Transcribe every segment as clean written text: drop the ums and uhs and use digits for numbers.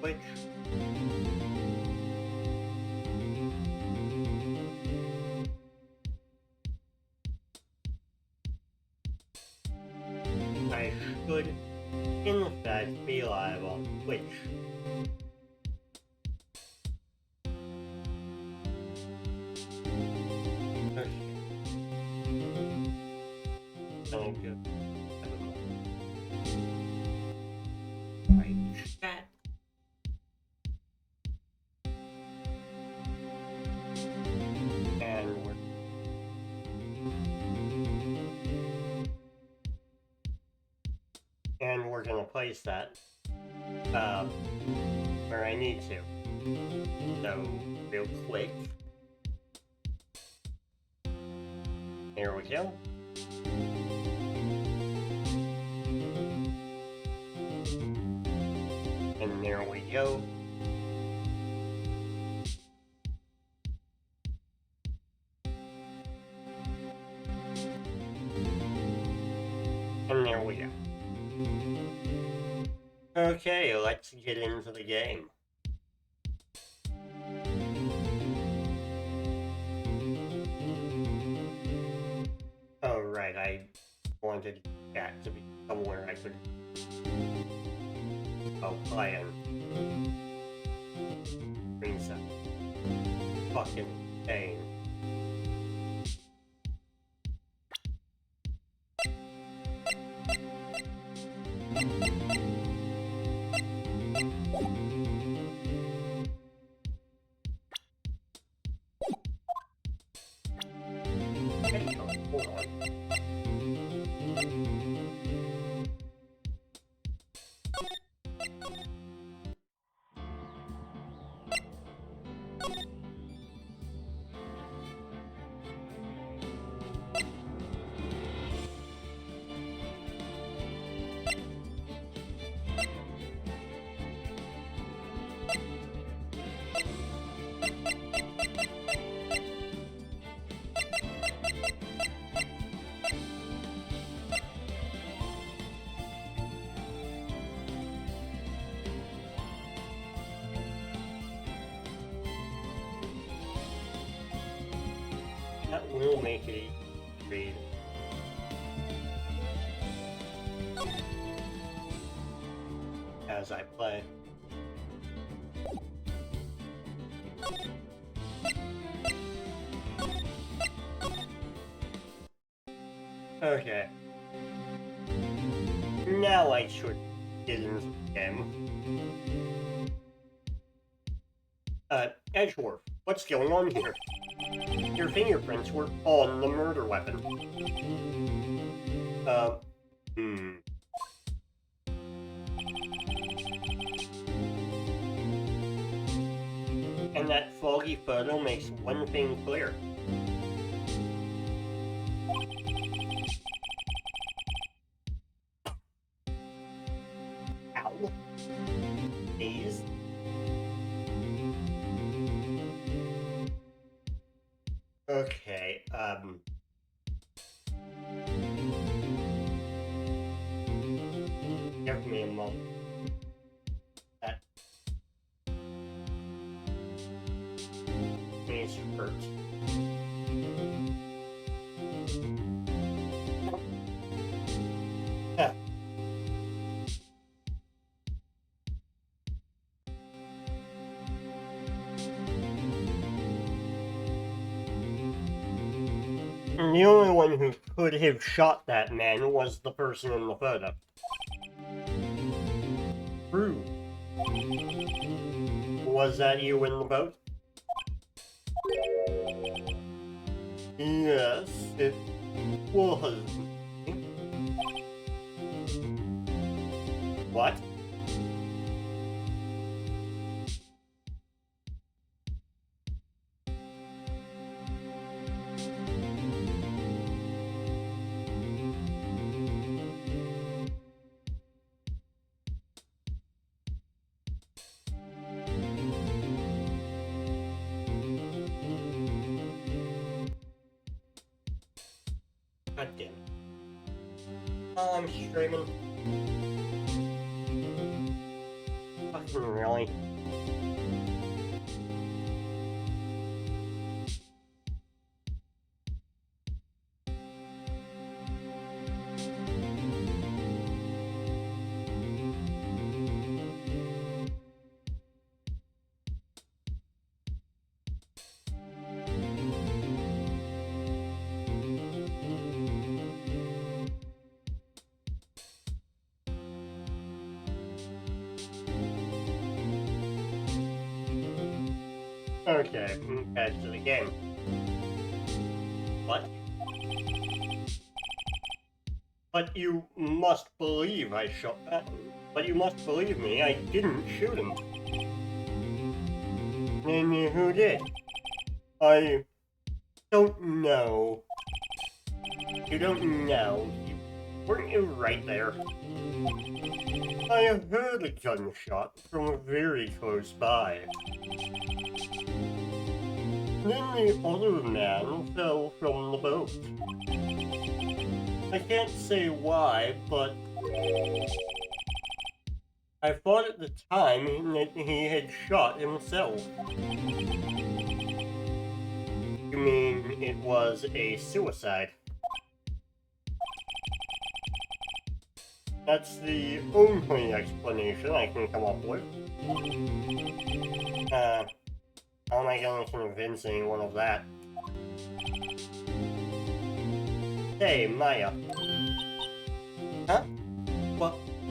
Which I should, in fact, be live on Twitch. Okay. Sounds good. Right. Chat. And we're gonna place that where I need to. So real quick. Here we go. And there we go. And there we go. Okay, let's get into the game. Oh, right, I wanted that to be somewhere I could play in. Reset. Fucking insane. Hold on. That will make it easy to read. As I play. Okay. Now I should get into the game. Edgeworth, what's going on here? Your fingerprints were on the murder weapon. And that foggy photo makes one thing clear. Ow. Please. Okay, give me a moment. That face hurts. The only one who could have shot that man was the person in the photo. True. Was that you in the boat? Yes, it was. What? God damn it. I'm streaming. Fuck. Really? Okay, back to the game. What? But you must believe I shot that. But you must believe me, I didn't shoot him. Then who did? I don't know. You don't know. Weren't you right there? I heard a gunshot from very close by. Then the other man fell from the boat. I can't say why, but I thought at the time that he had shot himself. You mean it was a suicide? That's the only explanation I can come up with. How am I going to convince anyone of that? Hey, Maya. Huh?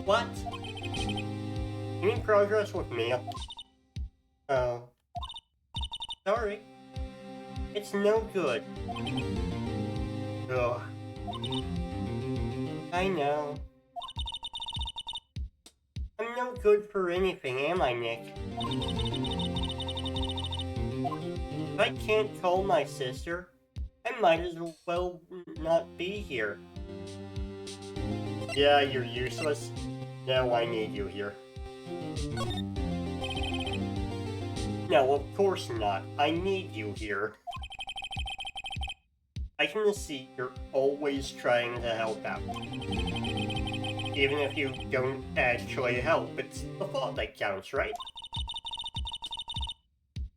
What? Any progress with Mia? Oh. Sorry. It's no good. Ugh. I know. I'm no good for anything, am I, Nick? If I can't call my sister, I might as well not be here. Yeah, you're useless. Now I need you here. No, of course not. I need you here. I can see you're always trying to help out. Even if you don't actually help, it's the thought that counts, right?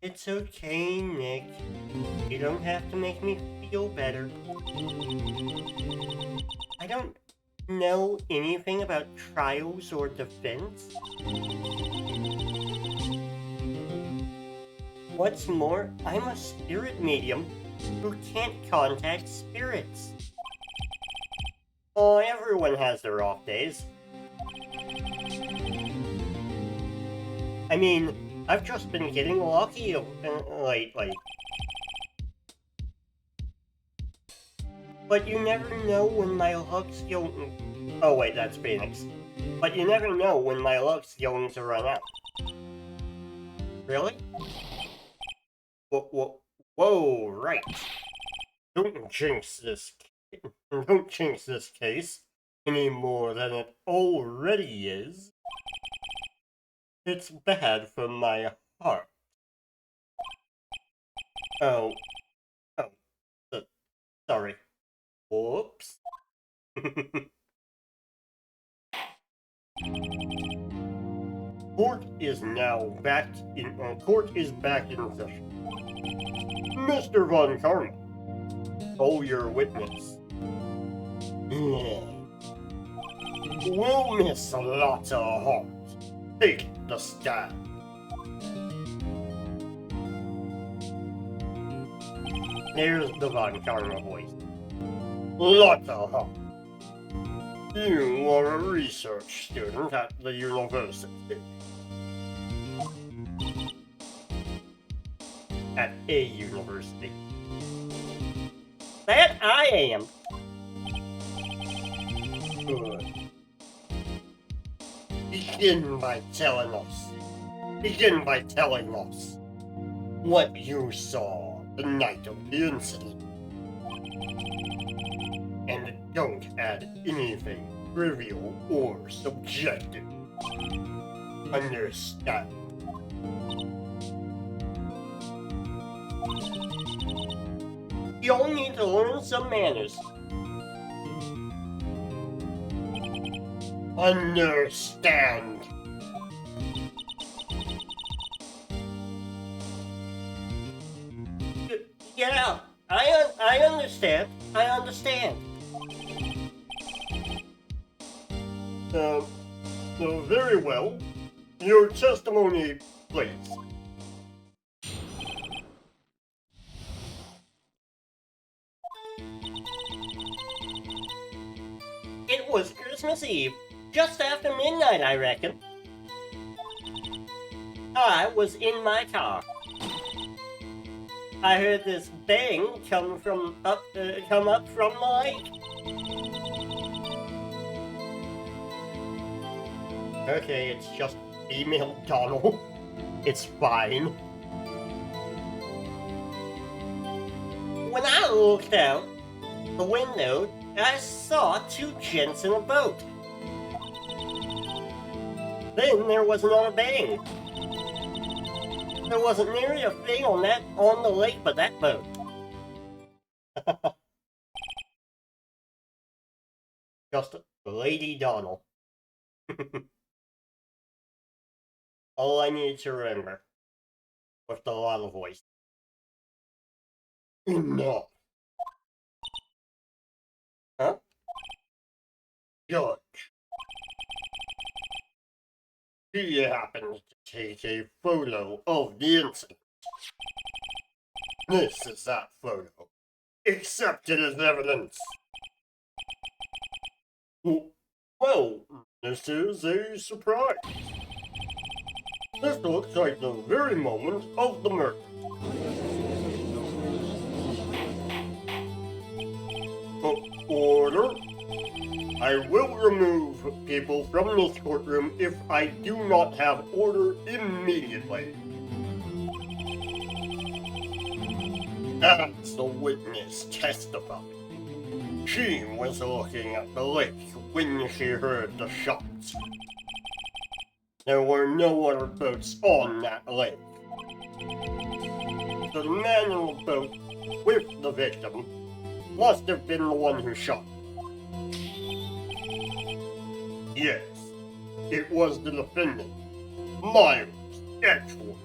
It's okay, Nick. You don't have to make me feel better. I don't know anything about trials or defense. What's more, I'm a spirit medium who can't contact spirits. Oh, everyone has their off days. I mean, I've just been getting lucky lately. But you never know when my luck's going... Oh wait, that's Phoenix. But you never know when my luck's going to run out. Really? Whoa, right. Don't jinx this case any more than it already is. It's bad for my heart. Oh, sorry. Whoops. Court is back in session. Mr. Von Karma, call your witness. Will Miss Lotta Hart take the stand? There's the Von Karma voice. Lotta Hart, you are a research student at the university. At a university. That I am. Good. Begin by telling us what you saw the night of the incident. And don't add anything trivial or subjective. Understand? You'll need to learn some manners. Understand? Yeah, I understand. I understand. Very well. Your testimony, please. It was Christmas Eve, just after midnight, I reckon. I was in my car. I heard this bang come up from the lake. Okay, it's just female Donald. It's fine. When I looked out the window, I saw two gents in a boat. Then there was another bang. There wasn't nearly a thing on the lake but that boat. Just Lady Donald. All I needed to remember with the Lotta voice. Enough. Huh? Judge. He happens to take a photo of the incident. This is that photo. Accepted as evidence. Well, this is a surprise. This looks like the very moment of the murder. Order. I will remove people from this courtroom if I do not have order immediately. As the witness testified, she was looking at the lake when she heard the shots. There were no other boats on that lake. The man in the boat with the victim must have been the one who shot. Yes, it was the defendant, Miles Edgeworth.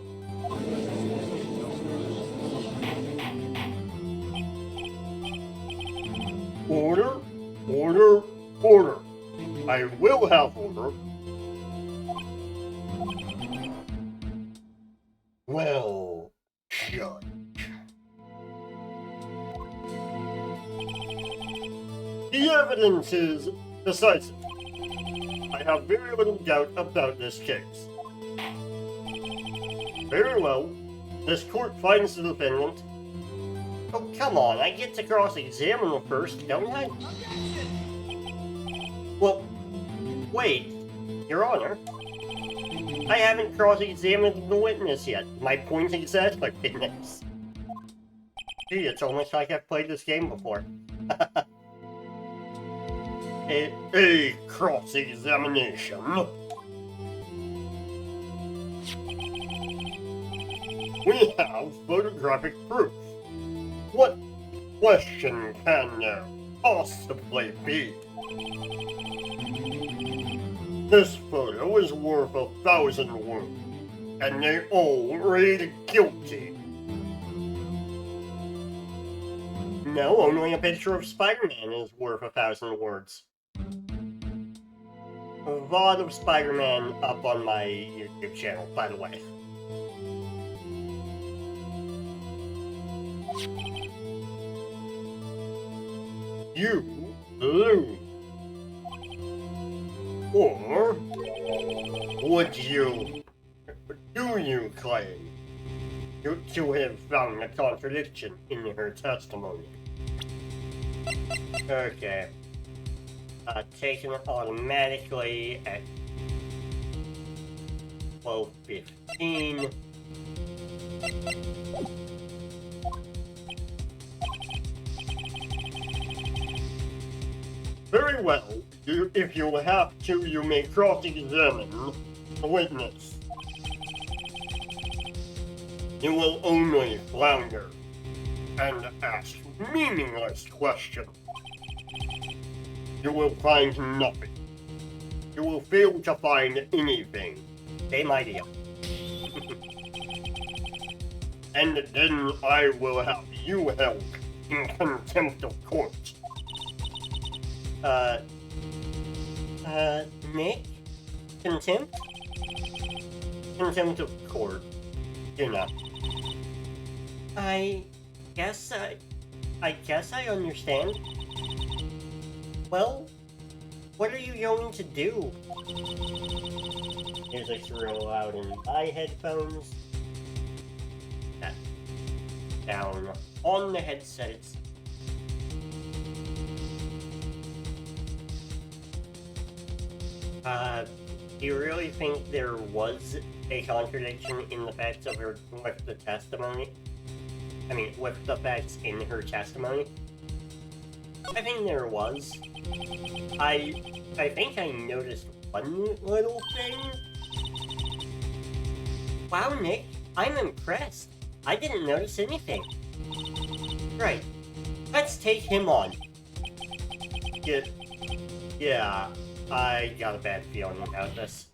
Order, order, order. I will have order. Well, Judge. The evidence is decisive. I have very little doubt about this case. Very well. This court finds the defendant. Oh, come on, I get to cross-examine him first, don't I? Well, wait, Your Honor. I haven't cross-examined the witness yet. My point exactly, witness. Gee, it's almost like I've played this game before. a cross-examination. We have photographic proof. What question can there possibly be? This photo is worth 1,000 words, and they all read guilty. No, only a picture of Spider-Man is worth 1,000 words. A VOD of Spider-Man up on my YouTube channel, by the way. You lose. Or do you claim to have found a contradiction in her testimony? Okay. Taken automatically at 12:15. Very well. If you have to, you may cross-examine the witness. You will only flounder and ask meaningless questions. You will find nothing. You will fail to find anything. Same idea. And then I will have you held in contempt of court. Nick? Contempt? Contempt of court. You know. I guess I understand. Well, what are you going to do? Music's real loud in my headphones. That down on the headsets. Do you really think there was a contradiction in the facts of her with the testimony? I mean, with the facts in her testimony? I think there was. I think I noticed one little thing. Wow, Nick, I'm impressed. I didn't notice anything. Right, let's take him on. Yeah, I got a bad feeling about this.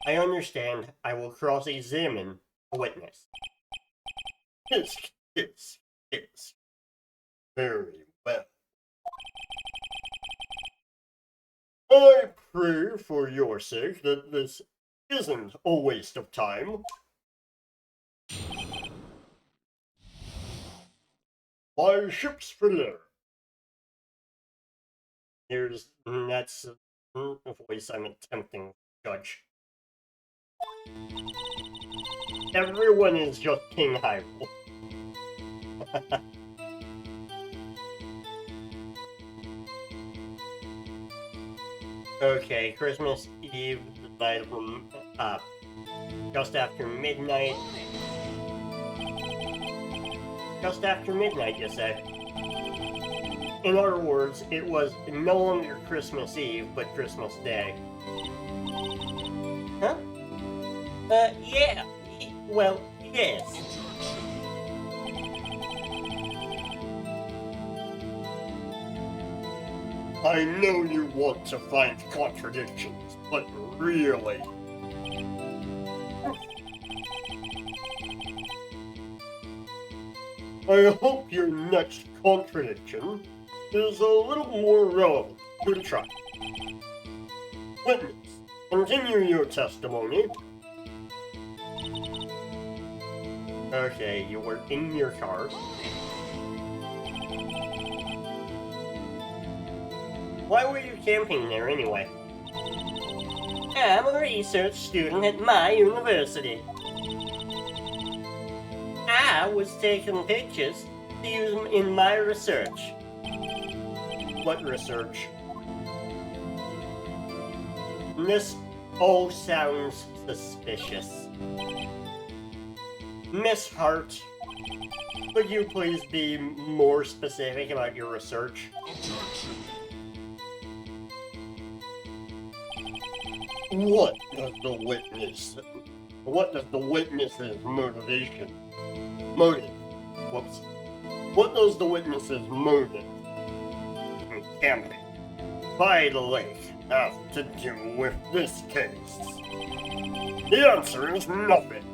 I understand. I will cross-examine a witness. Yes. Very well. I pray for your sake that this isn't a waste of time. My ship's for there. That's a voice I'm attempting to judge. Everyone is just King Hyrule. Okay, Christmas Eve, the night of, just after midnight. Just after midnight, you say? In other words, it was no longer Christmas Eve, but Christmas Day. Huh? Yeah. Well, yes. I know you want to find contradictions, but really... I hope your next contradiction is a little more relevant to the trial. Witness, continue your testimony. Okay, you were in your car. Why were you camping there anyway? I'm a research student at my university. I was taking pictures to use them in my research. What research? This all sounds suspicious. Miss Hart, could you please be more specific about your research? What does the witness's motivation? What does the witness's motive in camping by the lake have to do with this case? The answer is nothing.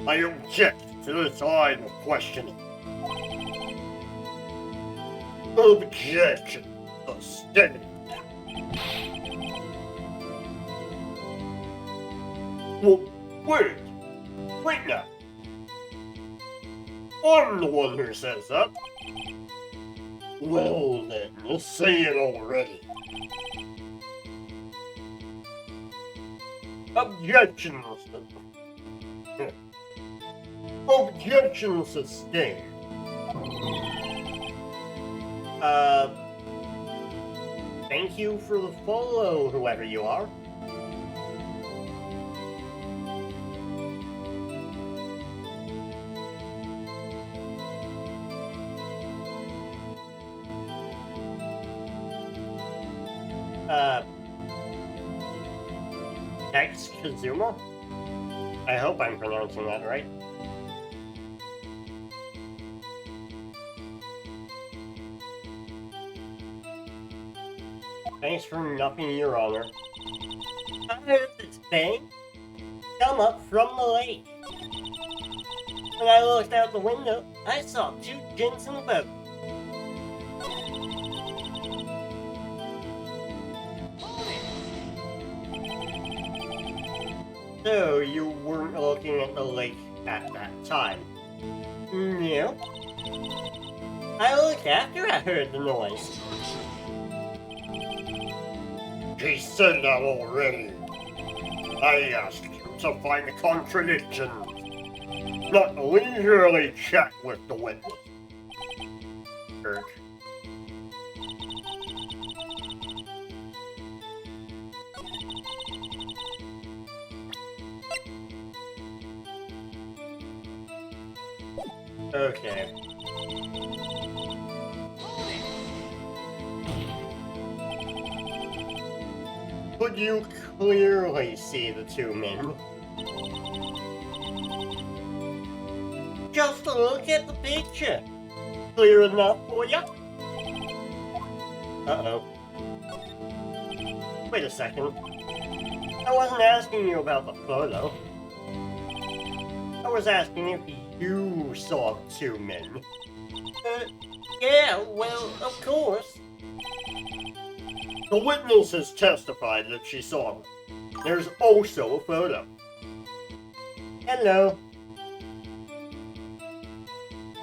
I object to this line of questioning. Objection sustained. Well, wait now. I'm the one who says that. Well then, say it already. Objection sustained. Thank you for the follow, whoever you are. X Kazuma? I hope I'm pronouncing that right. Thanks for nothing, Your Honor. I heard this thing come up from the lake. When I looked out the window, I saw two gents in a boat. So, you weren't looking at the lake at that time? No. I looked after I heard the noise. He said that already. I asked you to find contradictions, not leisurely chat with the witness. Kirk. Okay. Could you clearly see the two men? Just look at the picture. Clear enough for you? Uh-oh. Wait a second. I wasn't asking you about the photo. I was asking if you saw two men. Yeah, well, of course. The witness has testified that she saw them. There's also a photo. Hello.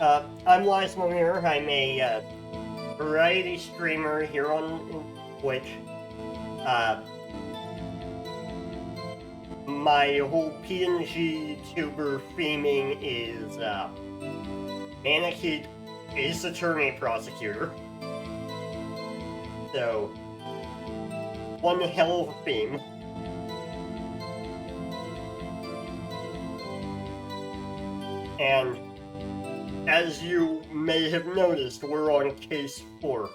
I'm Liza Mirror. I'm a variety streamer here on Twitch. My whole PNG tuber theming is Manakid Ace Attorney Prosecutor. So, one hell of a theme. And as you may have noticed, we're on case 4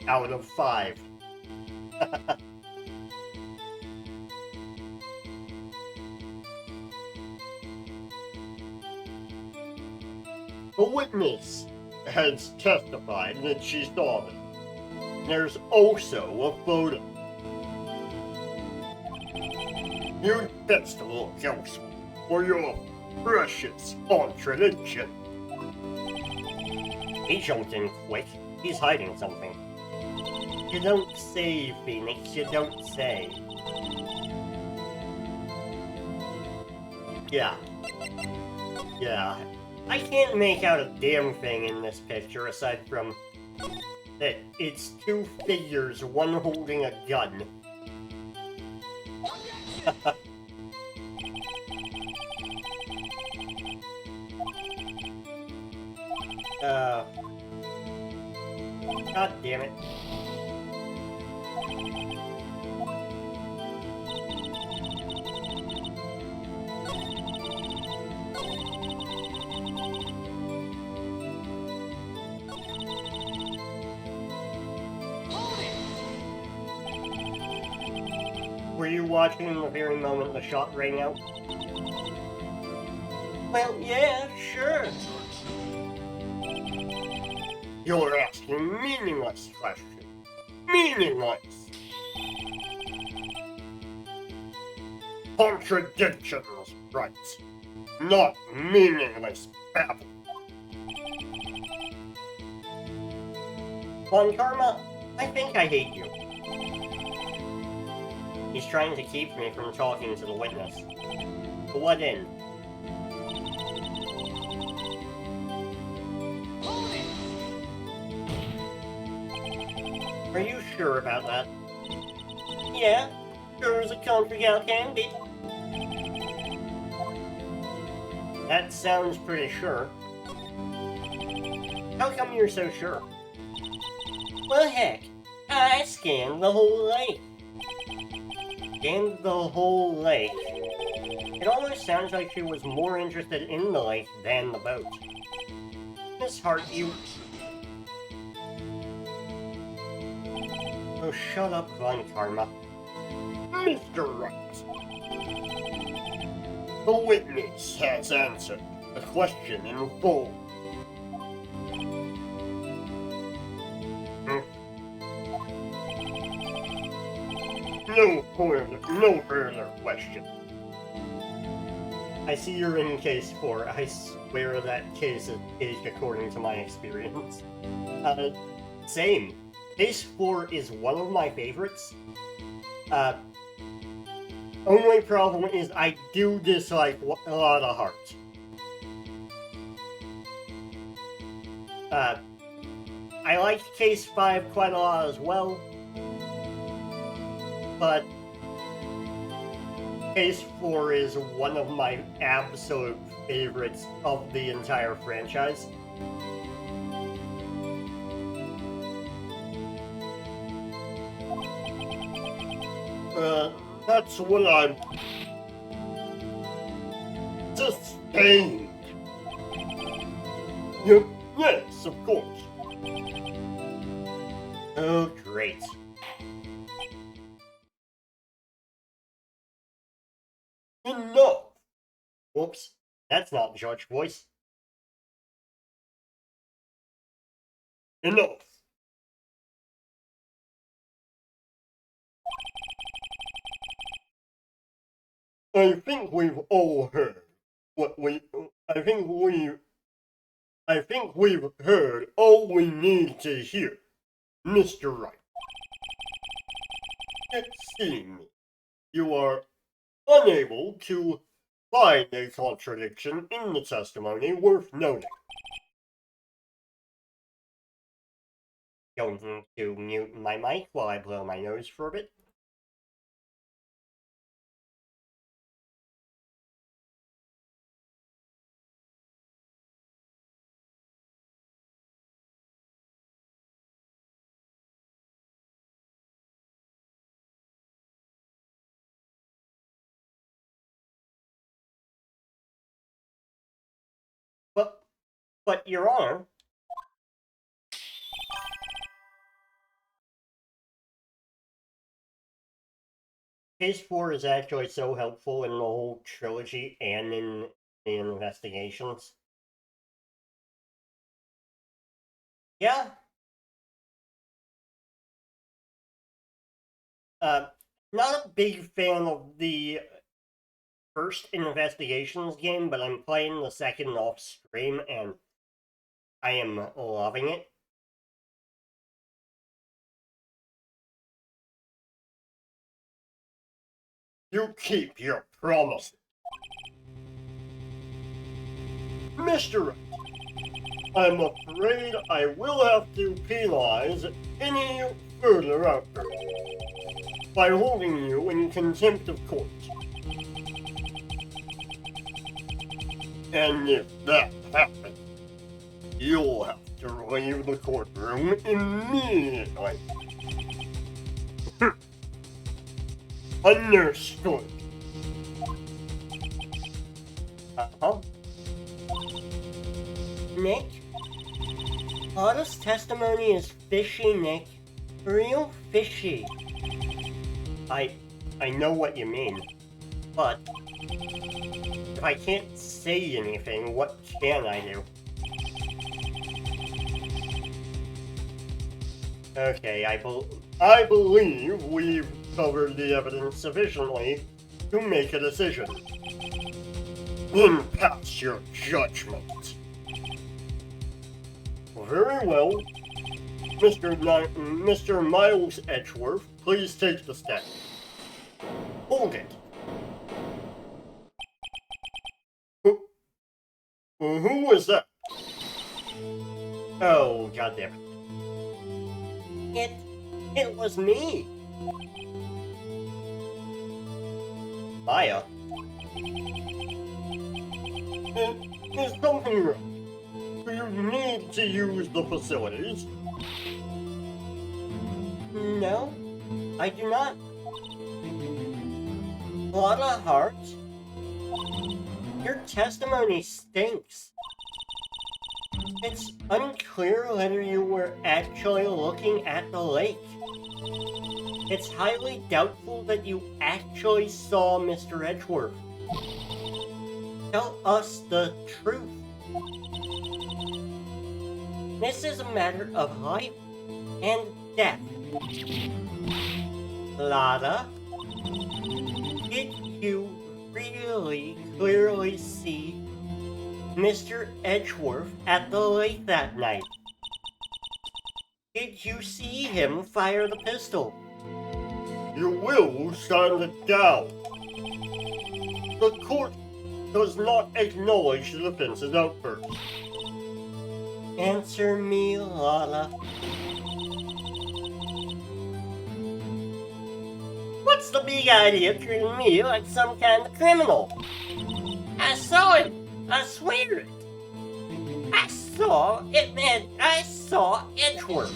out of 5. The witness has testified that she saw them. There's also a photo. You'd best look elsewhere for your precious contradiction. He jumped in quick. He's hiding something. You don't say, Phoenix. You don't say. Yeah. I can't make out a damn thing in this picture aside from that it's two figures, one holding a gun. God damn it. Were you watching the very moment the shot rang out? Well, yeah, sure. You're asking meaningless questions. Meaningless! Contradictions, right. Not meaningless babble. Von Karma, I think I hate you. He's trying to keep me from talking to the witness. To what end? Are you sure about that? Yeah, sure as a country gal can be. That sounds pretty sure. How come you're so sure? Well, heck, I scanned the whole lake. Scanned the whole lake? It almost sounds like she was more interested in the lake than the boat. Miss Hart, you... Oh, shut up, Von Karma. Mr. Wright. The witness has answered the question in full. No further question. I see you're in case 4. I swear that case is aged according to my experience. Same. Case 4 is one of my favorites. Only problem is I do dislike Lotta Hart. I liked Case 5 quite a lot as well, but Case 4 is one of my absolute favorites of the entire franchise. That's what I'm sustained. Yes, of course. Oh, great. Enough! Whoops, that's not George's voice. Enough! I think we've all heard what I think we've heard all we need to hear, Mr. Wright. It seems you are unable to find a contradiction in the testimony worth noting. Going to mute my mic while I blow my nose for a bit. But Your Honor, Case 4 is actually so helpful in the whole trilogy and in the investigations. Yeah. Not a big fan of the first investigations game, but I'm playing the second off stream and I am loving it. You keep your promise. Mr. Wright, I'm afraid I will have to penalize any further outbursts by holding you in contempt of court. And if that happens, you'll have to leave the courtroom immediately. Understood. Uh-huh. Nick? Lotta's testimony is fishy, Nick. Real fishy. I know what you mean, but if I can't say anything, what can I do? Okay, I believe we've covered the evidence sufficiently to make a decision. Then pass your judgment. Very well. Mr. Miles Edgeworth, please take the stand. Hold it. Who was that? Oh, goddamn it. It was me. Maya? Is something wrong? Do you need to use the facilities? No, I do not. Lotta Hart? Your testimony stinks. It's unclear whether you were actually looking at the lake. It's highly doubtful that you actually saw Mr. Edgeworth. Tell us the truth. This is a matter of life and death. Lotta, did you really clearly see Mr. Edgeworth at the lake that night. Did you see him fire the pistol? You will stand it down. The court does not acknowledge the defense's outburst. Answer me, Lotta. What's the big idea of treating me like some kind of criminal? I saw it. I swear it. I saw it, man. I saw Edgeworth.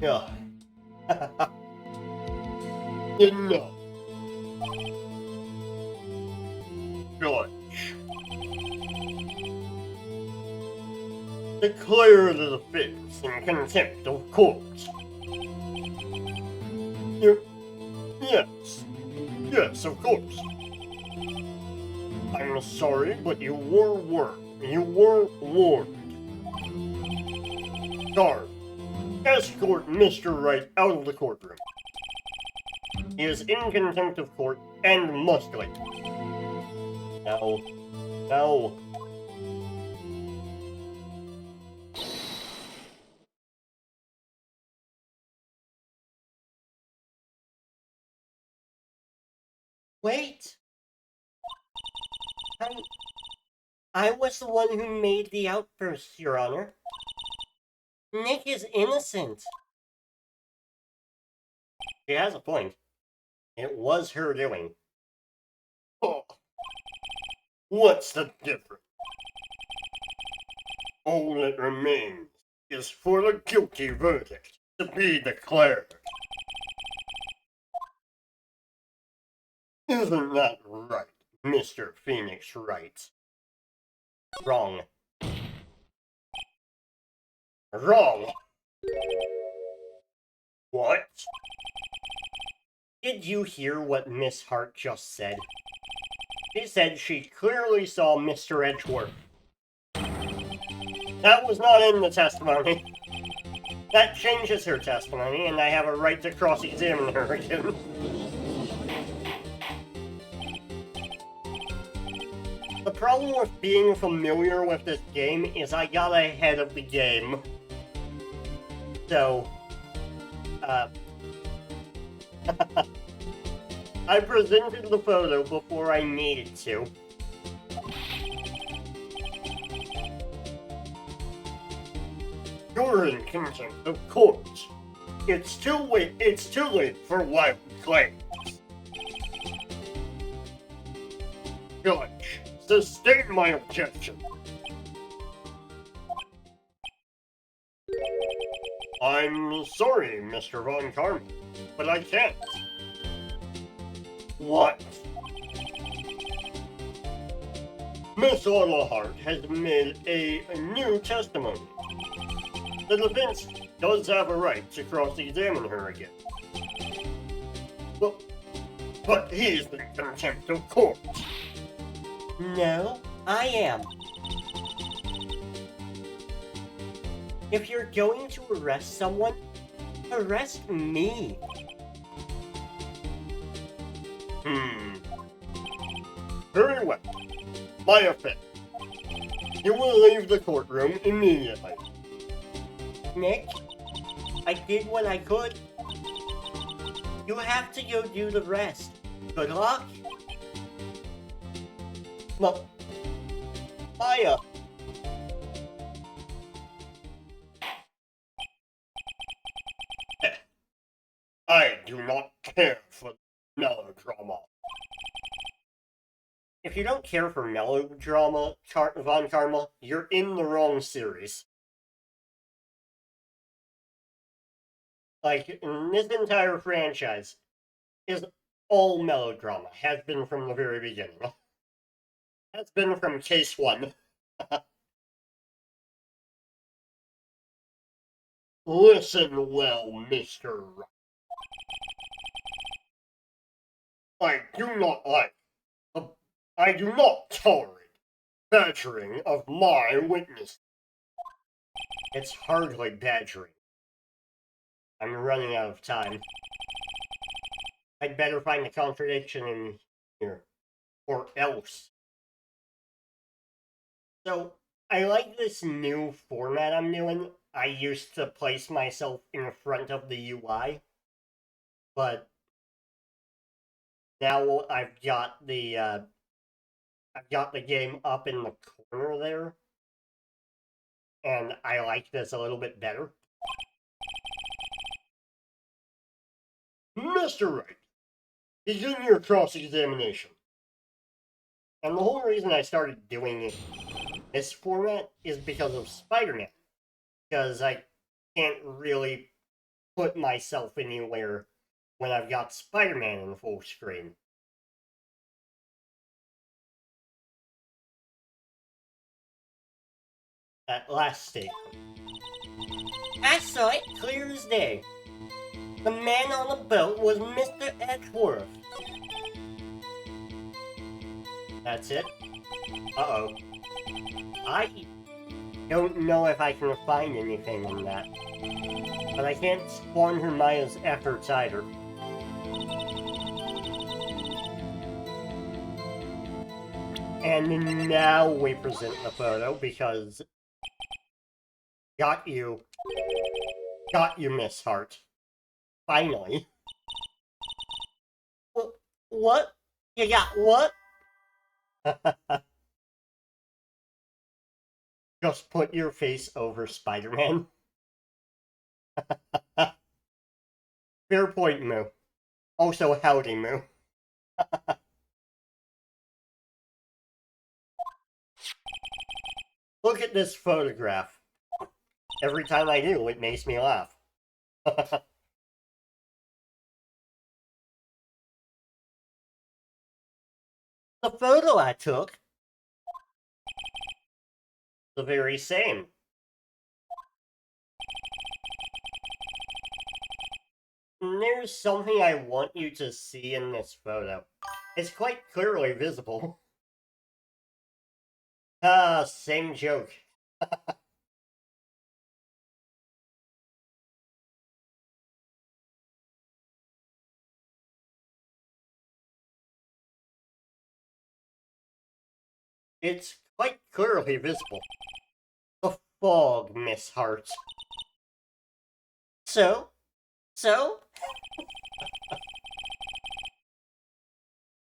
Yeah. Enough. Judge. Declare the defense in contempt of court. Yes, of course. I'm sorry, but you were warned. Guard, escort Mr. Wright out of the courtroom. He is in contempt of court and must leave. No. Wait! I was the one who made the outburst, Your Honor. Nick is innocent. She has a point. It was her doing. Oh. What's the difference? All that remains is for the guilty verdict to be declared. Isn't that right, Mr. Phoenix Wright? Wrong. Wrong? What? Did you hear what Miss Hart just said? She said she clearly saw Mr. Edgeworth. That was not in the testimony. That changes her testimony, and I have a right to cross-examine her again. The problem with being familiar with this game is I got ahead of the game. So, I presented the photo before I needed to. You're in contempt of court. It's too late for wild claims. Judge, sustain my objection. I'm sorry, Mr. Von Karma, but I can't. What? Miss Lotta Hart has made a new testimony. The defense does have a right to cross-examine her again. But he's in contempt of court. No, I am. If you're going to arrest someone, arrest me. Very well. My offense. You will leave the courtroom immediately. Nick, I did what I could. You have to go do the rest. Good luck. Maya. I do not care for melodrama. If you don't care for melodrama, Von Karma, you're in the wrong series. Like, this entire franchise is all melodrama. Has been from the very beginning. Has been from case 1. Listen well, Mr. Wright. I do not tolerate badgering of my witness. It's hardly badgering. I'm running out of time. I'd better find a contradiction in here. Or else. So, I like this new format I'm doing. I used to place myself in front of the UI, but now I've got the game up in the corner there, and I like this a little bit better. Mr. Wright, begin your cross-examination. And the whole reason I started doing this format is because of Spider-Man. Because I can't really put myself anywhere when I've got Spider-Man in full screen. That last statement. I saw it clear as day. The man on the boat was Mr. Edgeworth. That's it? Uh-oh. I don't know if I can find anything in that. But I can't squander Maya's efforts either. And now we present the photo because... Got you, Miss Hart. Finally. What? You got what? Just put your face over Spider-Man. Fair point, Moo. Also, howdy, Moo. Look at this photograph. Every time I do, it makes me laugh. The photo I took. The very same. And there's something I want you to see in this photo. It's quite clearly visible. Ah, same joke. It's quite clearly visible. The fog, Miss Hart. So?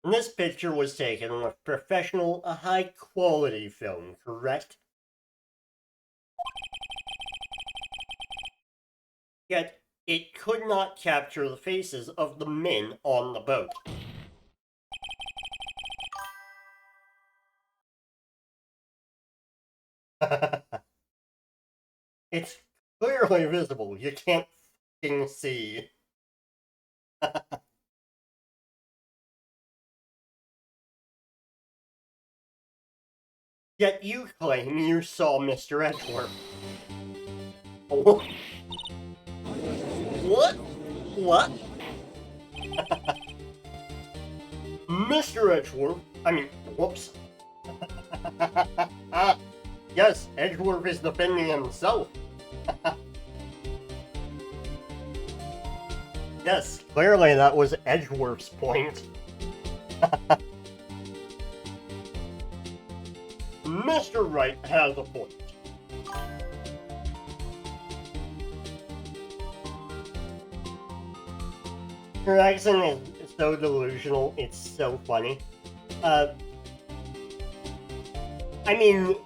This picture was taken with professional, high-quality film, correct? Yet, it could not capture the faces of the men on the boat. It's clearly visible. You can't f***ing see. Yet you claim you saw Mr. Edgeworth. What? What? Mr. Edgeworth? I mean, whoops. Yes, Edgeworth is defending himself. Yes, clearly that was Edgeworth's point. Mr. Wright has a point. Her accent is so delusional, it's so funny. I mean,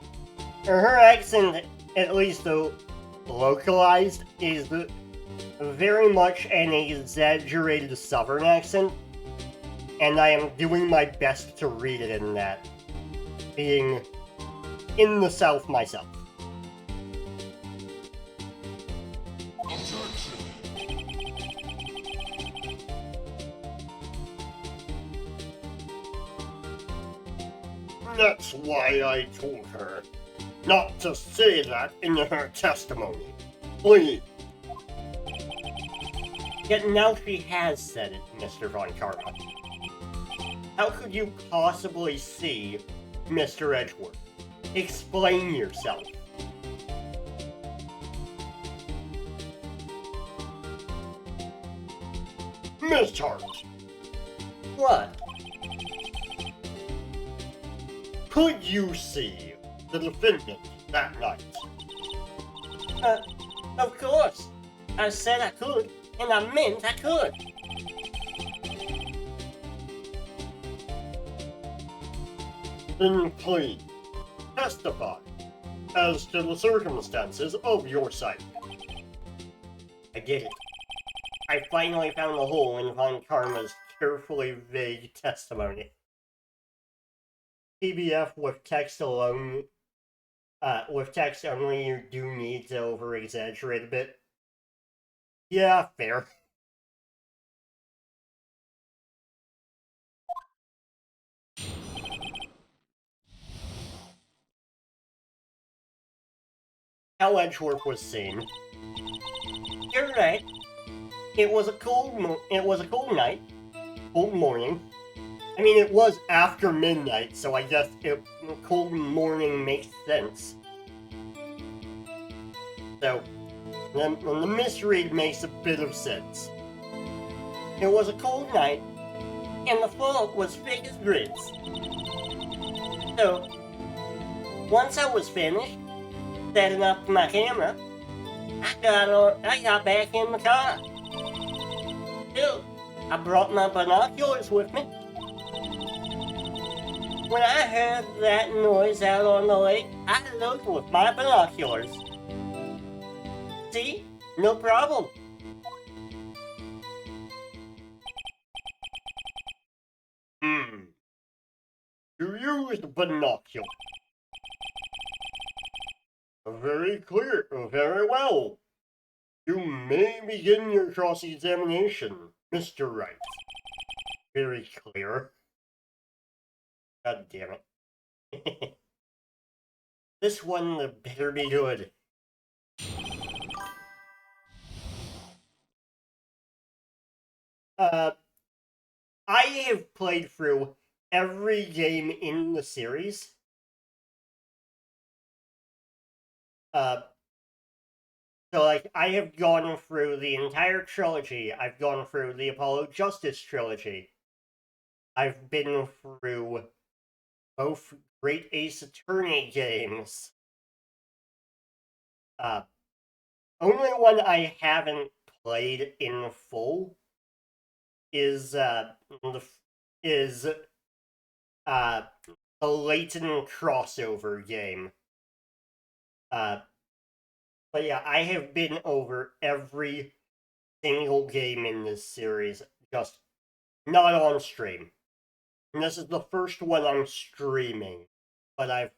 her accent, at least though localized, is very much an exaggerated Southern accent, and I am doing my best to read it in that, being in the South myself. That's why I told her not to say that in her testimony. Please. Yet now she has said it, Mr. Von Karma. How could you possibly see Mr. Edgeworth? Explain yourself. Miss Hart, What? Could you see the defendant that night? Of course. I said I could, and I meant I could. Then please, testify as to the circumstances of your sight. I did it. I finally found the hole in Von Karma's carefully vague testimony. PDF with text alone, with text only, you do need to over-exaggerate a bit. Yeah, fair. How Edgeworth was seen. You're right. It was a cold night. Cold morning. I mean, it was after midnight, so I guess cold morning makes sense. So, the misread makes a bit of sense. It was a cold night, and the fog was thick as grits. So, once I was finished setting up my camera, I got back in the car. Still, I brought my binoculars with me. When I heard that noise out on the lake, I looked with my binoculars. See? No problem. You used binoculars. Very clear. Very well. You may begin your cross-examination, Mr. Wright. Very clear. God damn it. This one better be good. I have played through every game in the series. So, like, I have gone through the entire trilogy. I've gone through the Apollo Justice trilogy. I've been through both Great Ace Attorney games. Only one I haven't played in full is the Layton crossover game. But yeah, I have been over every single game in this series, just not on stream. And this is the first one I'm streaming, but I've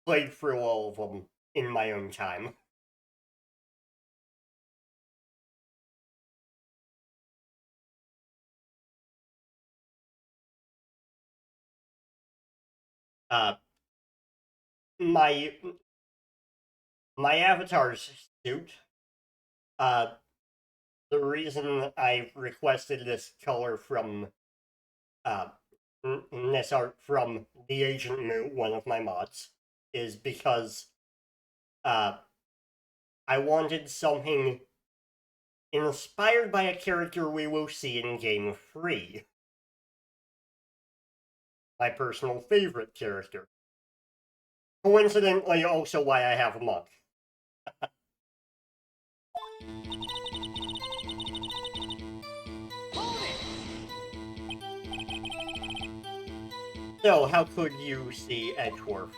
played through all of them in my own time. My avatar's suit, the reason I requested this color from, this art from the Agent Moo, one of my mods, is because, I wanted something inspired by a character we will see in Game 3. My personal favorite character. Coincidentally, also why I have a mug. So, how could you see Edgeworth?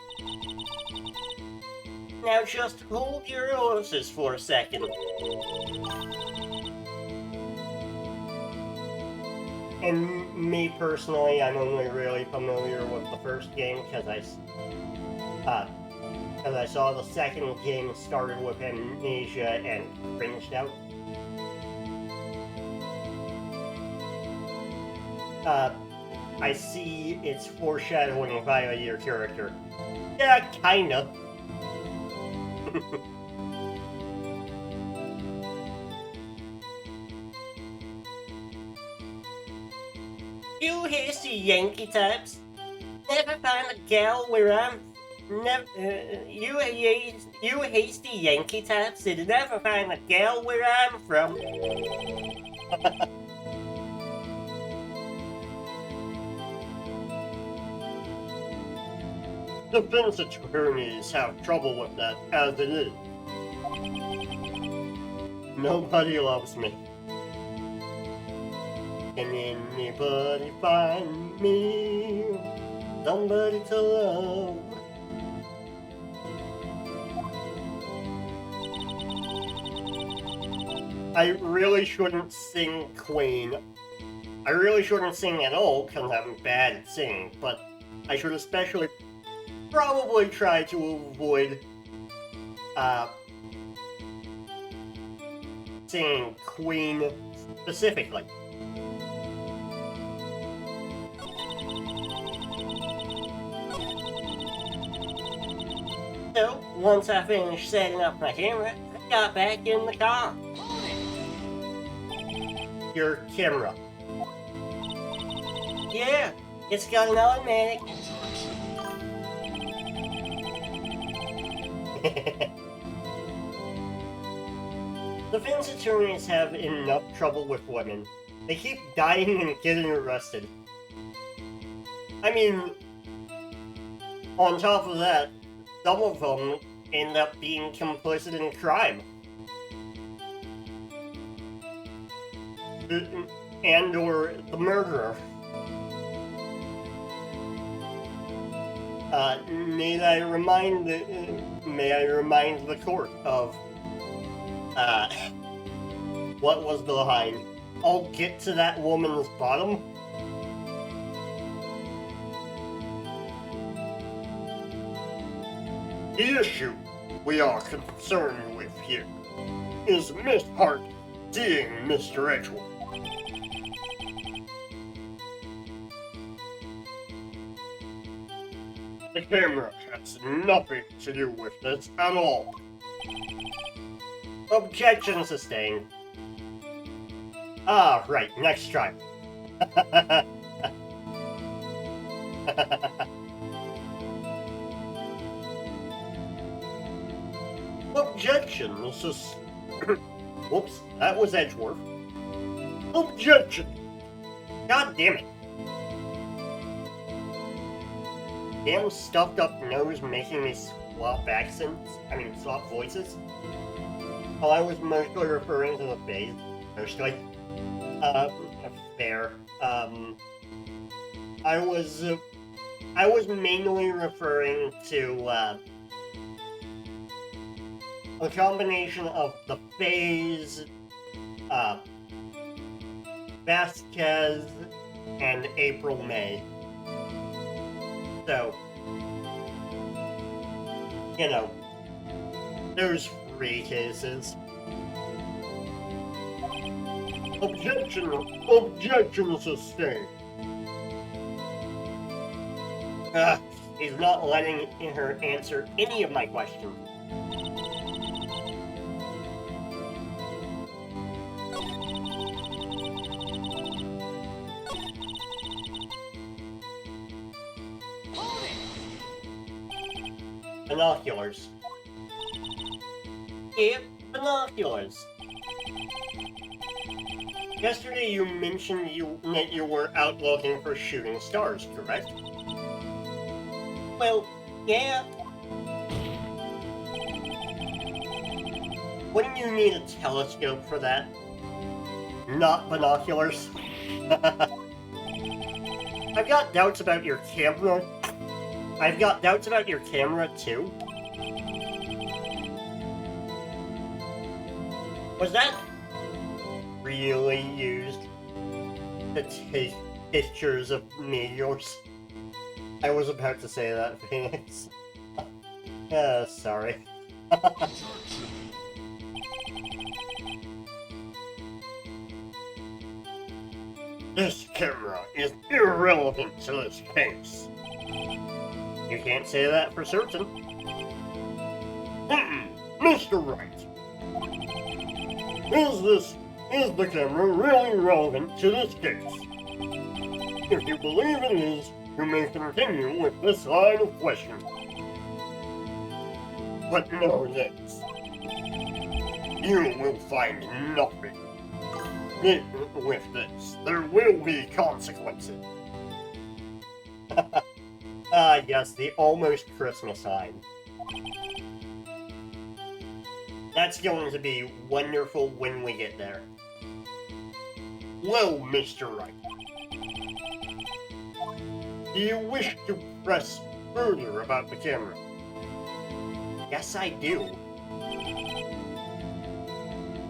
Now just hold your horses for a second. And me personally, I'm only really familiar with the first game because I saw the second game started with Amnesia and cringed out. I see it's foreshadowing via your character. Yeah, kinda. You hasty Yankee types never find a gal where I'm. You hasty Yankee types that never find a gal where I'm from. Defense attorneys have trouble with that as it is. Nobody loves me. Can anybody find me somebody to love? I really shouldn't sing Queen. I really shouldn't sing at all because I'm bad at singing, but I should especially probably try to avoid singing Queen specifically. So, once I finished setting up my camera, I got back in the car. Your camera. Yeah, it's got an automatic. Defense attorneys have enough trouble with women. They keep dying and getting arrested. I mean, on top of that, some of them end up being complicit in crime. And or the murderer. May I remind the court of what was the line? I'll get to that woman's bottom. The issue we are concerned with here is Miss Hart seeing Mr. Edgeworth. The camera has nothing to do with this at all. Objection sustained. Ah, right, next try. Objection sustained. Whoops, that was Edgeworth. Objection! God damn it. Damn stuffed up nose making me swap accents. Swap voices. Well, I was mostly referring to the face. Mostly. Fair. I was mainly referring to, a combination of the phase, Vasquez, and April May. So, you know, those three cases. Objection sustained. He's not letting her answer any of my questions. Binoculars. Yep, binoculars. Yesterday you mentioned that you were out looking for shooting stars, correct? Well, yeah. Wouldn't you need a telescope for that? Not binoculars? I've got doubts about your camera. I've got doubts about your camera, too. Was that really used to take pictures of meteors? I was about to say that, Phoenix. Sorry. This camera is irrelevant to this case. You can't say that for certain. Mr. Wright. Is the camera really relevant to this case? If you believe it is, you may continue with this line of questioning. But know this. You will find nothing. With this, there will be consequences. Ah, yes, the almost Christmas sign. That's going to be wonderful when we get there. Well, Mr. Wright, do you wish to press further about the camera? Yes, I do.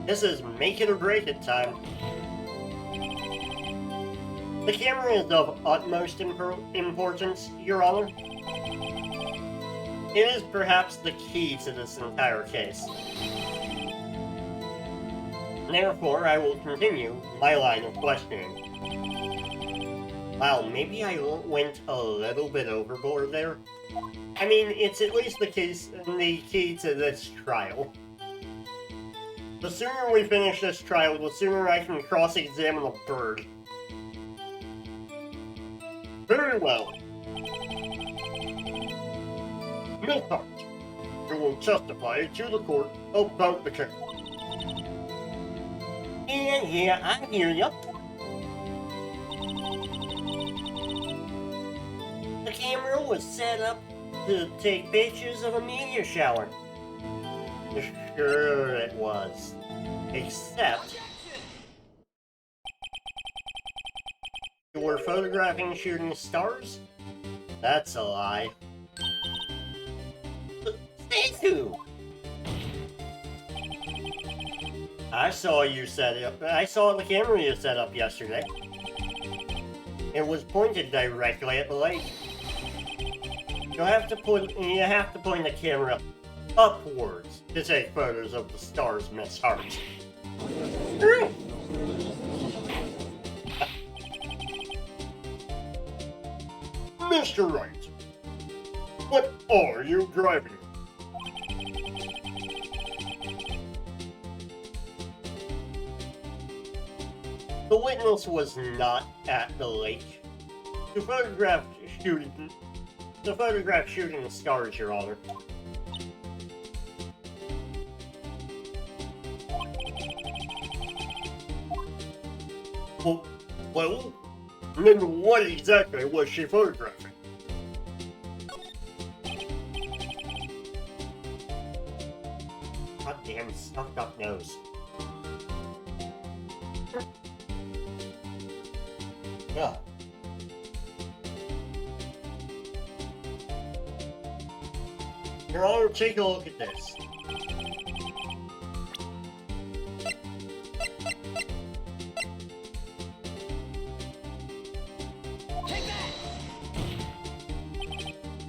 This is make it or break it time. The camera is of utmost importance, Your Honor. It is perhaps the key to this entire case. Therefore, I will continue my line of questioning. Wow, maybe I went a little bit overboard there. I mean, it's at least the key to this trial. The sooner we finish this trial, the sooner I can cross-examine the bird. Very well. Miss Hart, you will testify to the court about the case. Yeah, I hear you. The camera was set up to take pictures of a meteor shower. Sure it was. Except you were photographing shooting stars? That's a lie. Says who? I saw you set up. I saw the camera you set up yesterday. It was pointed directly at the lake. You have to point the camera upwards to take photos of the stars, Miss Hart. Mr. Wright, what are you driving? The witness was not at the lake. To photograph shooting the stars, Your Honor. Well, then what exactly was she photographing? Goddamn stuck up nose. Yeah. Your Honor, take a look at this.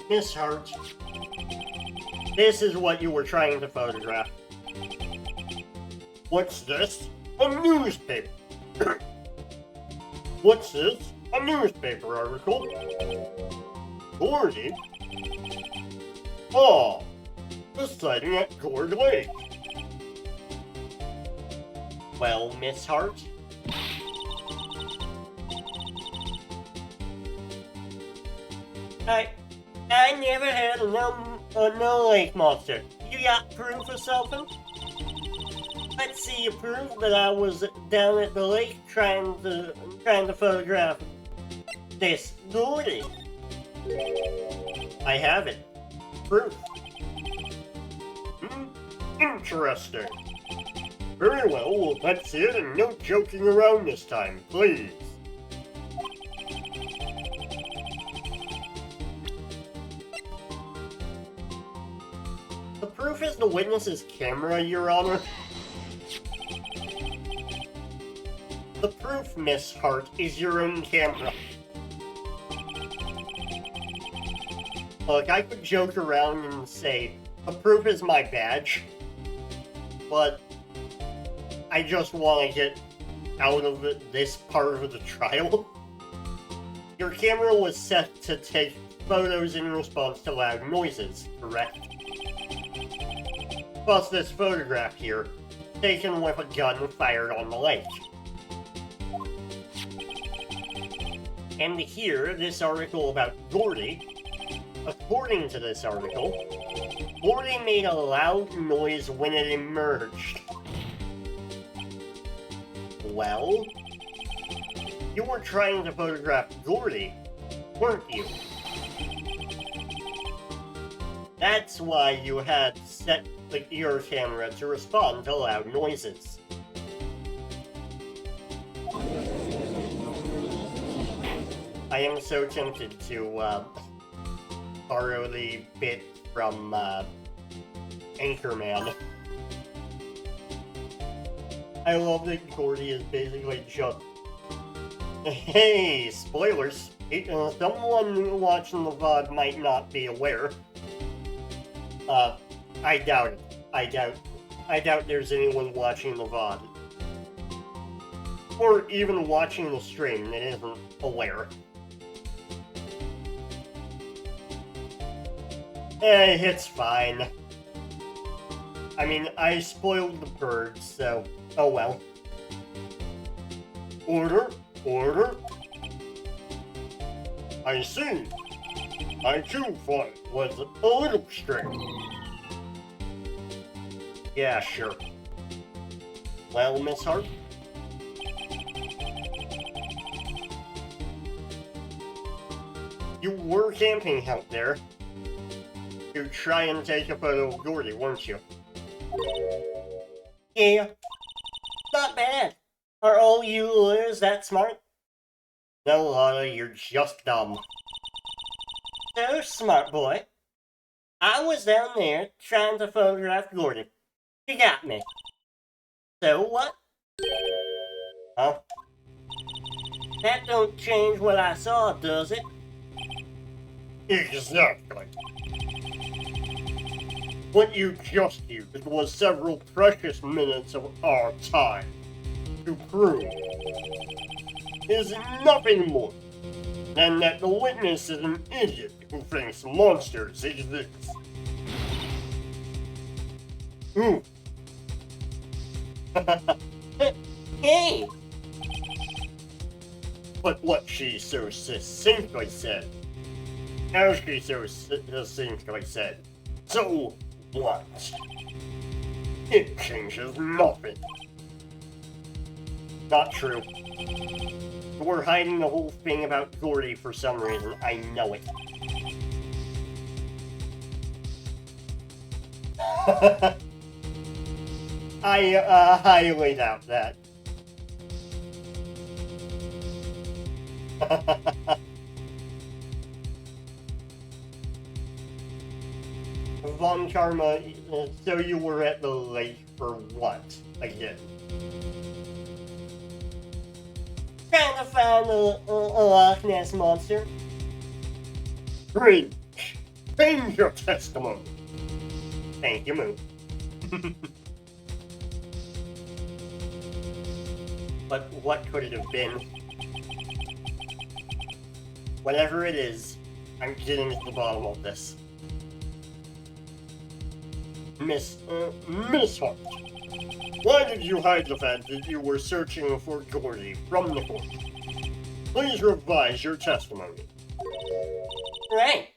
Miss Hart, this is what you were trying to photograph. What's this? A newspaper. What's this? A newspaper article. Gordy? Oh, the sighting at Gourd Lake. Well, Miss Hart? I never had a no lake monster. You got proof or something? Let's see your proof that I was down at the lake trying to photograph this Gordy. I have it. Proof. Interesting. Very well, let's see it and no joking around this time, please. The proof is the witness's camera, Your Honor. The proof, Miss Hart, is your own camera. Look, I could joke around and say, the proof is my badge, but I just want to get out of this part of the trial. Your camera was set to take photos in response to loud noises, correct? Plus this photograph here, taken with a gun fired on the lake. And here, this article about Gordy. According to this article, Gordy made a loud noise when it emerged. Well, you were trying to photograph Gordy, weren't you? That's why you had set your camera to respond to loud noises. I am so tempted to borrow the bit from Anchorman. I love that Gordy is basically just... Hey, spoilers! Someone watching the VOD might not be aware. I doubt it. I doubt there's anyone watching the VOD. Or even watching the stream that isn't aware. It's fine. I mean, I spoiled the birds, so... Oh well. Order? Order? I see. I too thought it was a little strange. Yeah, sure. Well, Miss Hart? You were camping out there to try and take a photo of Gordy, weren't you? Yeah. Not bad. Are all you lawyers that smart? No, Lotta, you're just dumb. So smart, boy. I was down there trying to photograph Gordy. You got me. So what? Huh? That don't change what I saw, does it? Exactly. What you just used was several precious minutes of our time to prove is nothing more than that the witness is an idiot who thinks monsters exist. Ooh. Hey! But what she so succinctly said, as she so succinctly said, so what? It changes nothing. Not true. We're hiding the whole thing about Gordy for some reason. I know it. I highly doubt that. Von Karma, so you were at the lake for what, again? Trying to find a Loch Ness monster. Cringe. Change your testimony. Thank you, Moon. But what could it have been? Whatever it is, I'm getting to the bottom of this. Miss Hart, why did you hide the fact that you were searching for Gordy from the court? Please revise your testimony. Right.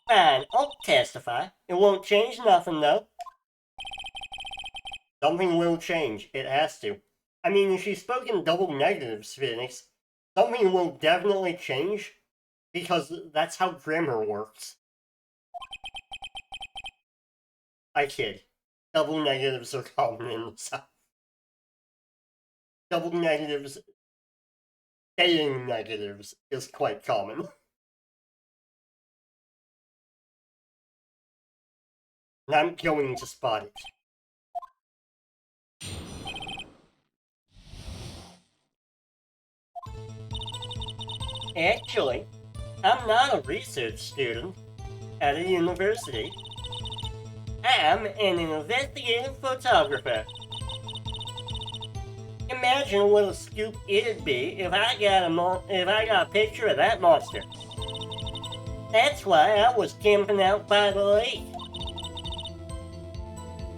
Fine, I'll testify. It won't change nothing, though. Something will change. It has to. I mean, she spoke in double negatives, Phoenix. Something will definitely change, because that's how grammar works. I kid. Double negatives are common in the South. Double negatives, saying negatives, is quite common. And I'm going to spot it. Actually, I'm not a research student at a university. I'm an investigative photographer. Imagine what a scoop it'd be if I got a picture of that monster. That's why I was camping out by the lake.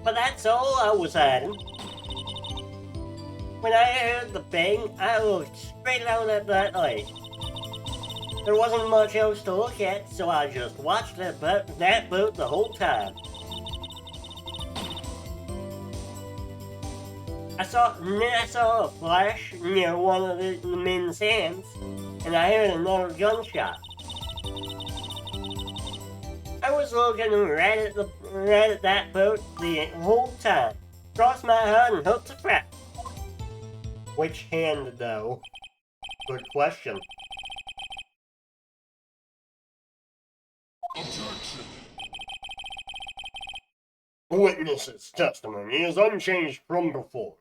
But that's all I was hiding. When I heard the bang, I looked straight out at that lake. There wasn't much else to look at, so I just watched that boat the whole time. I saw a flash near one of the men's hands, and I heard another gunshot. I I was looking right at that boat the whole time. Cross my heart and hope to crack. Which hand, though? Good question. Objection. The witness's testimony is unchanged from before.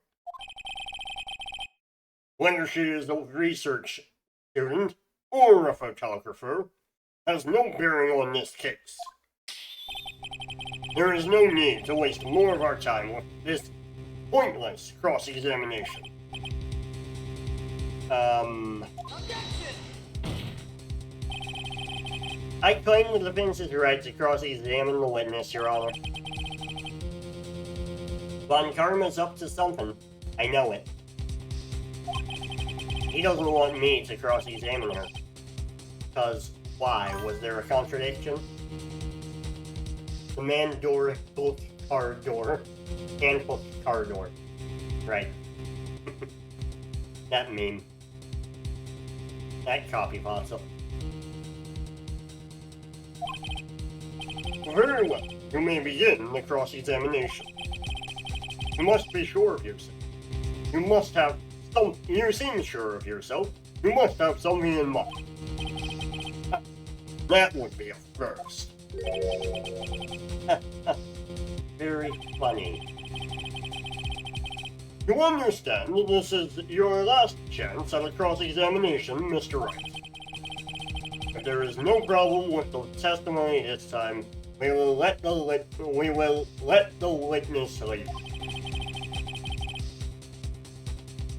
Whether she is a research student or a photographer has no bearing on this case. There is no need to waste more of our time with this pointless cross-examination. I claim the defense's right to cross-examine the witness, Your Honor. Von Karma's up to something. I know it. He doesn't want me to cross-examine her. Because, why? Was there a contradiction? The man door book car door. And book car door. Right. That meme. That copy pops up. Very well. You may begin the cross-examination. You must be sure of yourself. You must have some. You seem sure of yourself. You must have something in mind. That would be a first. Very funny. You understand that this is your last chance at a cross-examination, Mr. Wright. If there is no problem with the testimony this time, we will let the witness leave.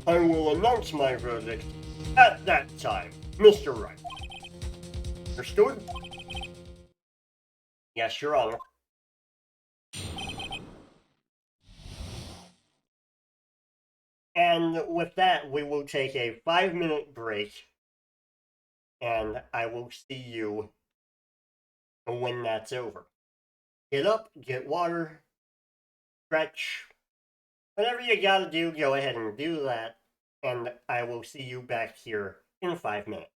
I will announce my verdict at that time, Mr. Wright. Understood? Yes, Your Honor. And with that, we will take a 5-minute break, and I will see you when that's over. Get up, get water, stretch, whatever you gotta do, go ahead and do that, and I will see you back here in 5 minutes.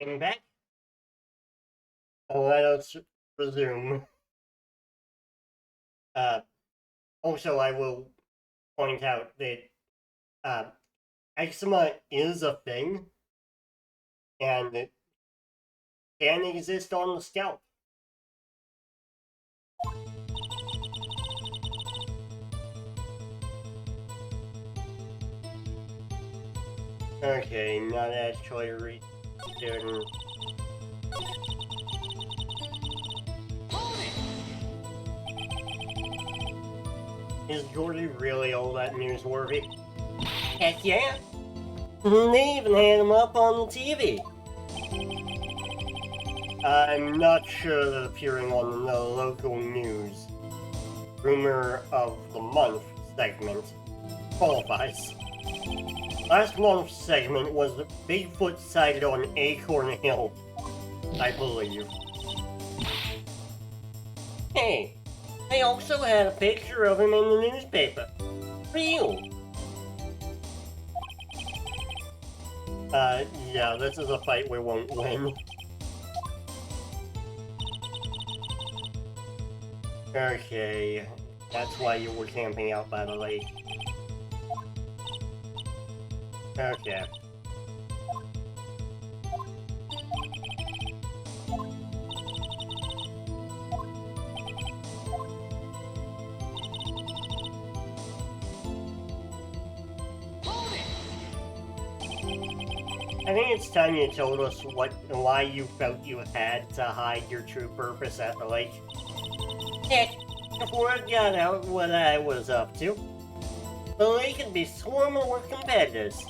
I'm back. Let us resume. Also, I will point out that eczema is a thing, and it can exist on the scalp. Okay, not actually reading. Is Jordy really all that newsworthy? Heck yeah! They even had him up on the TV. I'm not sure that appearing on the local news rumor of the month segment qualifies. Last month's segment was the Bigfoot sighted on Acorn Hill, I believe. Hey, they also had a picture of him in the newspaper. Real. Yeah, this is a fight we won't win. Okay, that's why you were camping out by the lake. Okay. I think it's time you told us what and why you felt you had to hide your true purpose at the lake. Heck, before I got out what I was up to, the lake could be swarming with competitors.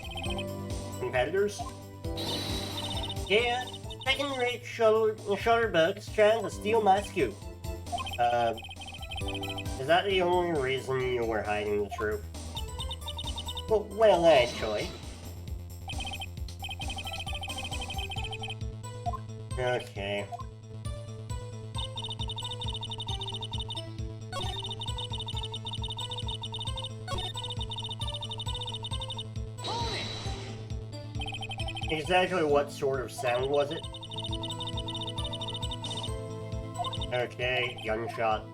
Competitors? Yeah, second-rate shutterbugs trying to steal my scoop. Is that the only reason you were hiding the truth? Well, actually. Okay. Exactly what sort of sound was it? Okay, gunshot.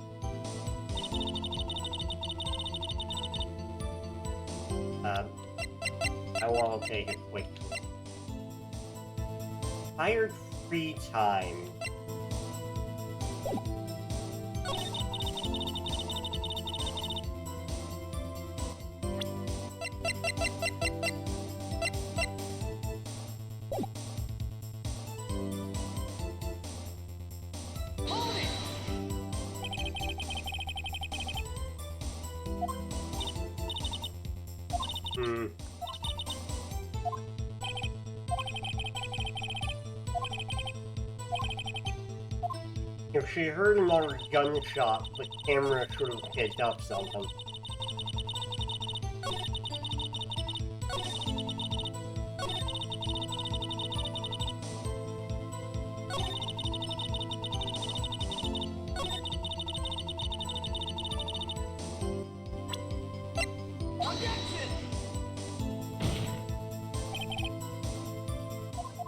I want to take it quick. Hired free time. If she heard another gunshot, the camera should have picked up something.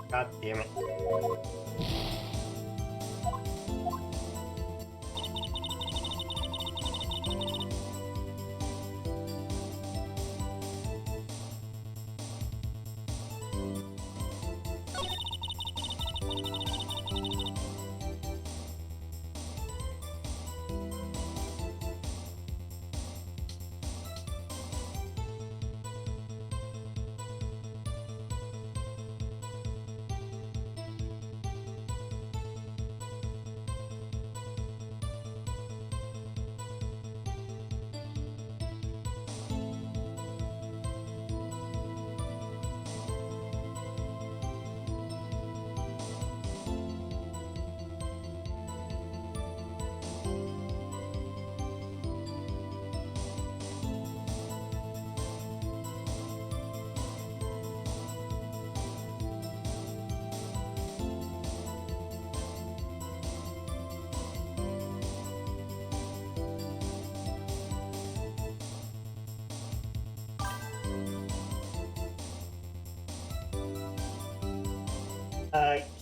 God damn it.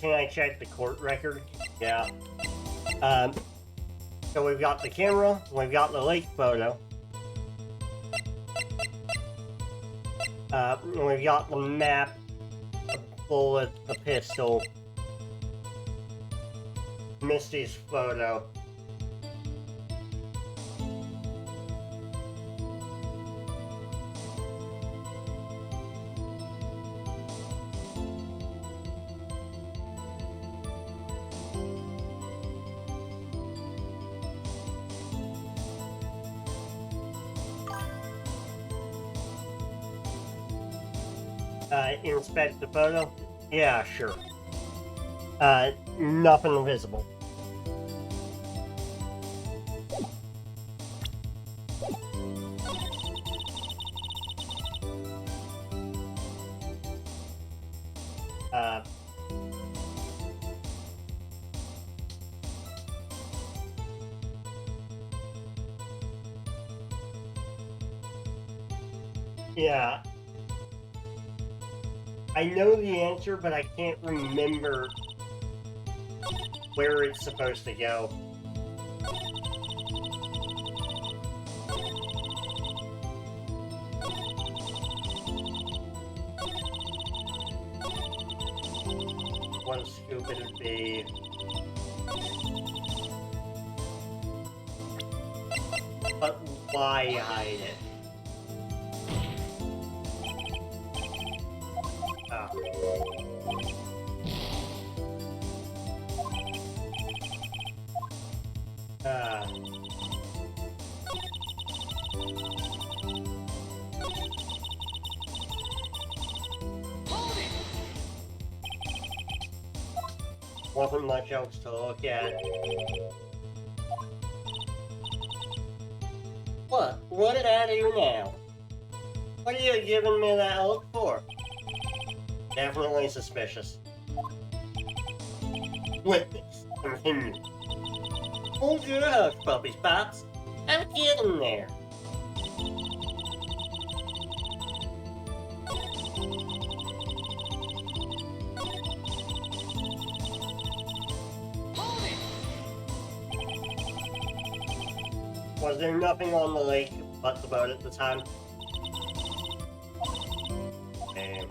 can I check the court record? Yeah. So we've got the camera, we've got the lake photo. We've got the map, the bullet, the pistol, Misty's photo. Inspect the photo? Yeah, sure. Nothing visible. Yeah. I know the answer, but I can't remember where it's supposed to go. What scoop it'd be. But why hide it? Wasn't much else to look at. What? What did I do now? What are you giving me that look for? Definitely suspicious. Witness. Continue. Hold your hush, puppies, Pops. I'm getting there. Was there nothing on the lake but the boat at the time? Damn.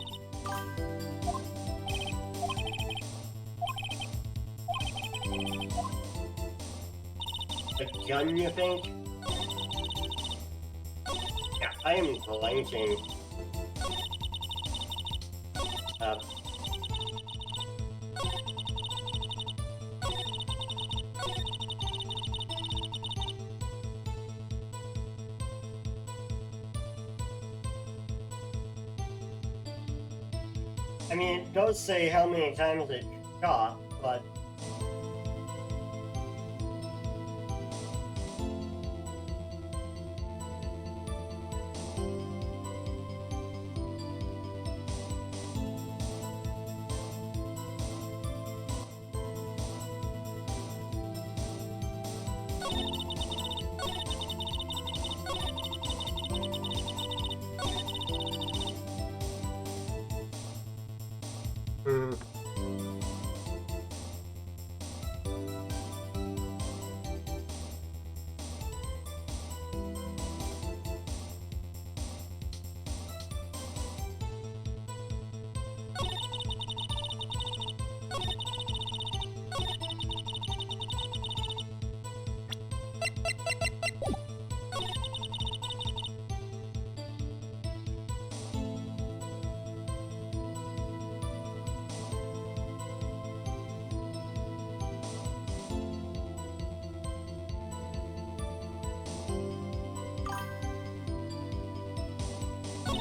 A gun, you think? Yeah, I am blanking. I mean, it does say how many times it shot, but...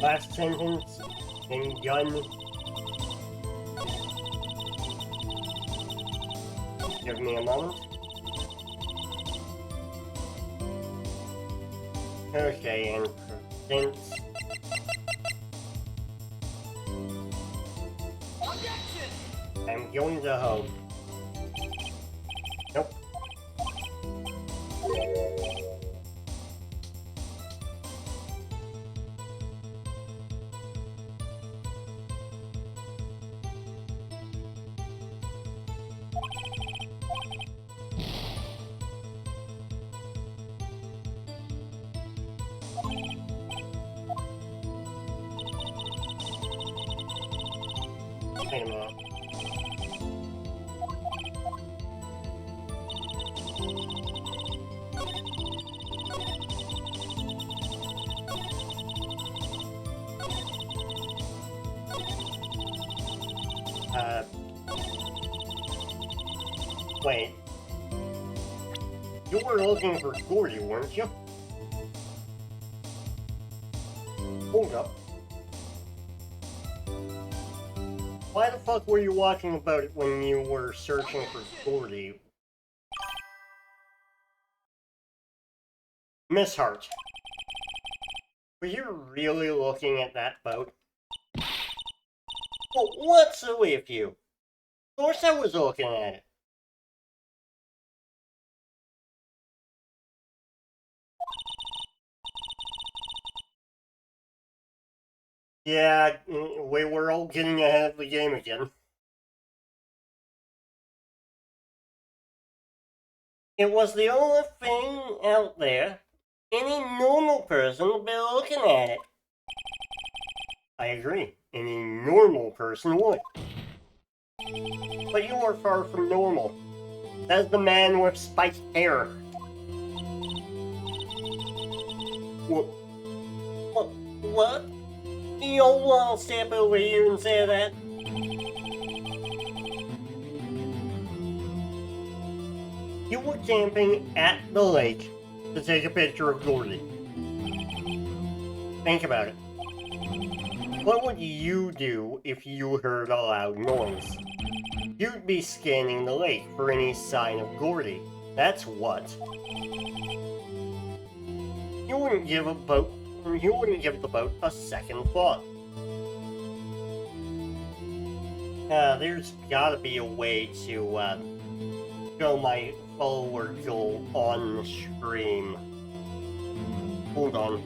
Last sentence, then gun. Give me a moment. Okay, and presents. I'm going to home. Nope. Wait a minute. Wait. You were looking for Gordy, weren't you? Hold up. Why the fuck were you watching about it when you were searching for Gordy? Miss Hart. Were you really looking at that boat? Well, what's with you? Of course I was looking at it. Yeah, we were all getting ahead of the game again. It was the only thing out there. Any normal person would be looking at it. I agree. Any normal person would. But you are far from normal. That's the man with spiked hair. What? You don't want to step over here and say that? You were camping at the lake to take a picture of Gordy. Think about it. What would you do if you heard a loud noise? You'd be scanning the lake for any sign of Gordy. That's what. You wouldn't give the boat a second thought. There's gotta be a way to show my follower goal on the stream. Hold on.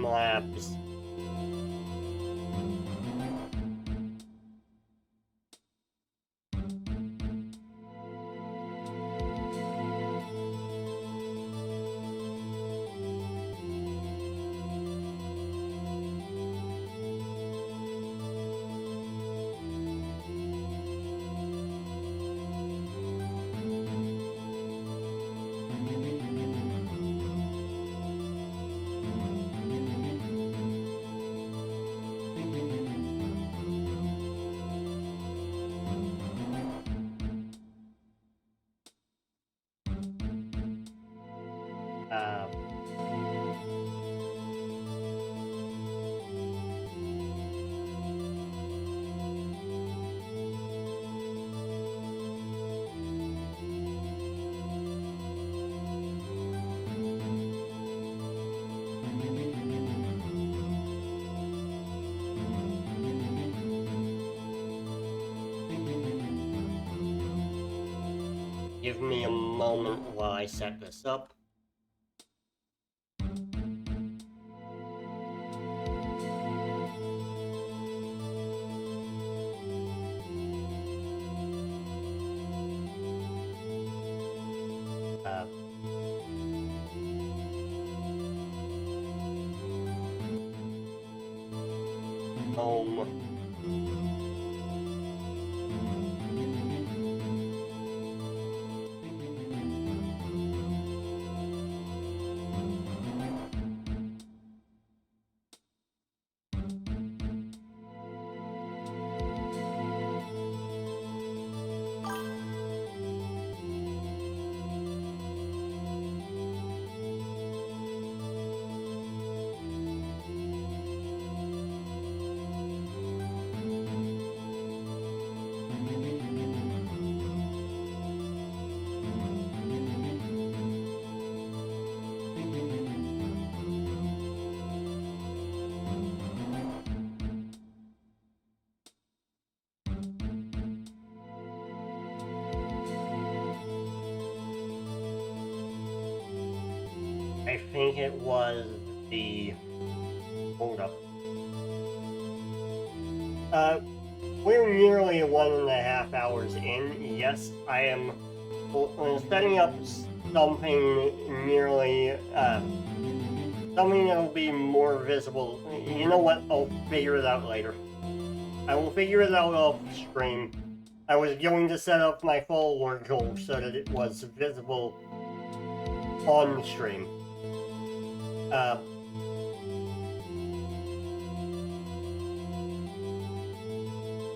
Labs. Give me a moment while I set this up. Home. I think it was the... Hold up. We're nearly 1.5 hours in. Yes, I am setting up something nearly, something that will be more visible You know what? I'll figure it out later. I will figure it out off stream. I was going to set up my follower goal so that it was visible on the stream.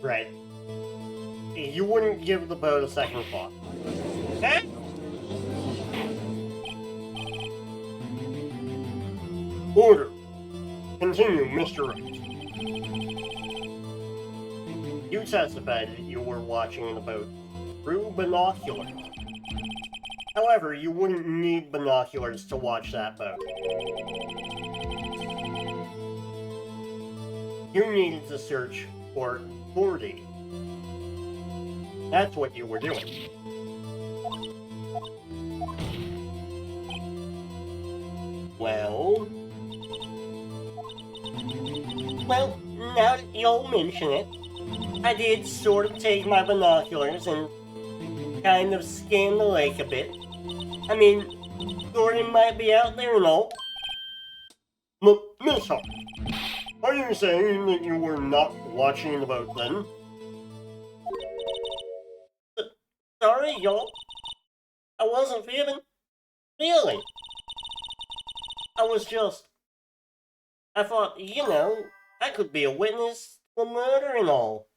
Right. You wouldn't give the boat a second thought. Eh? Order. Continue, Mr. Wright. You testified that you were watching the boat through binoculars. However, you wouldn't need binoculars to watch that boat. You needed to search for 40. That's what you were doing. Well, now that you'll mention it, I did sort of take my binoculars and kind of scan the lake a bit. I mean, Gordon might be out there and all. Miss Hart, are you saying that you were not watching the boat then? Sorry, y'all. I wasn't feeling. I thought, I could be a witness to a murder and all.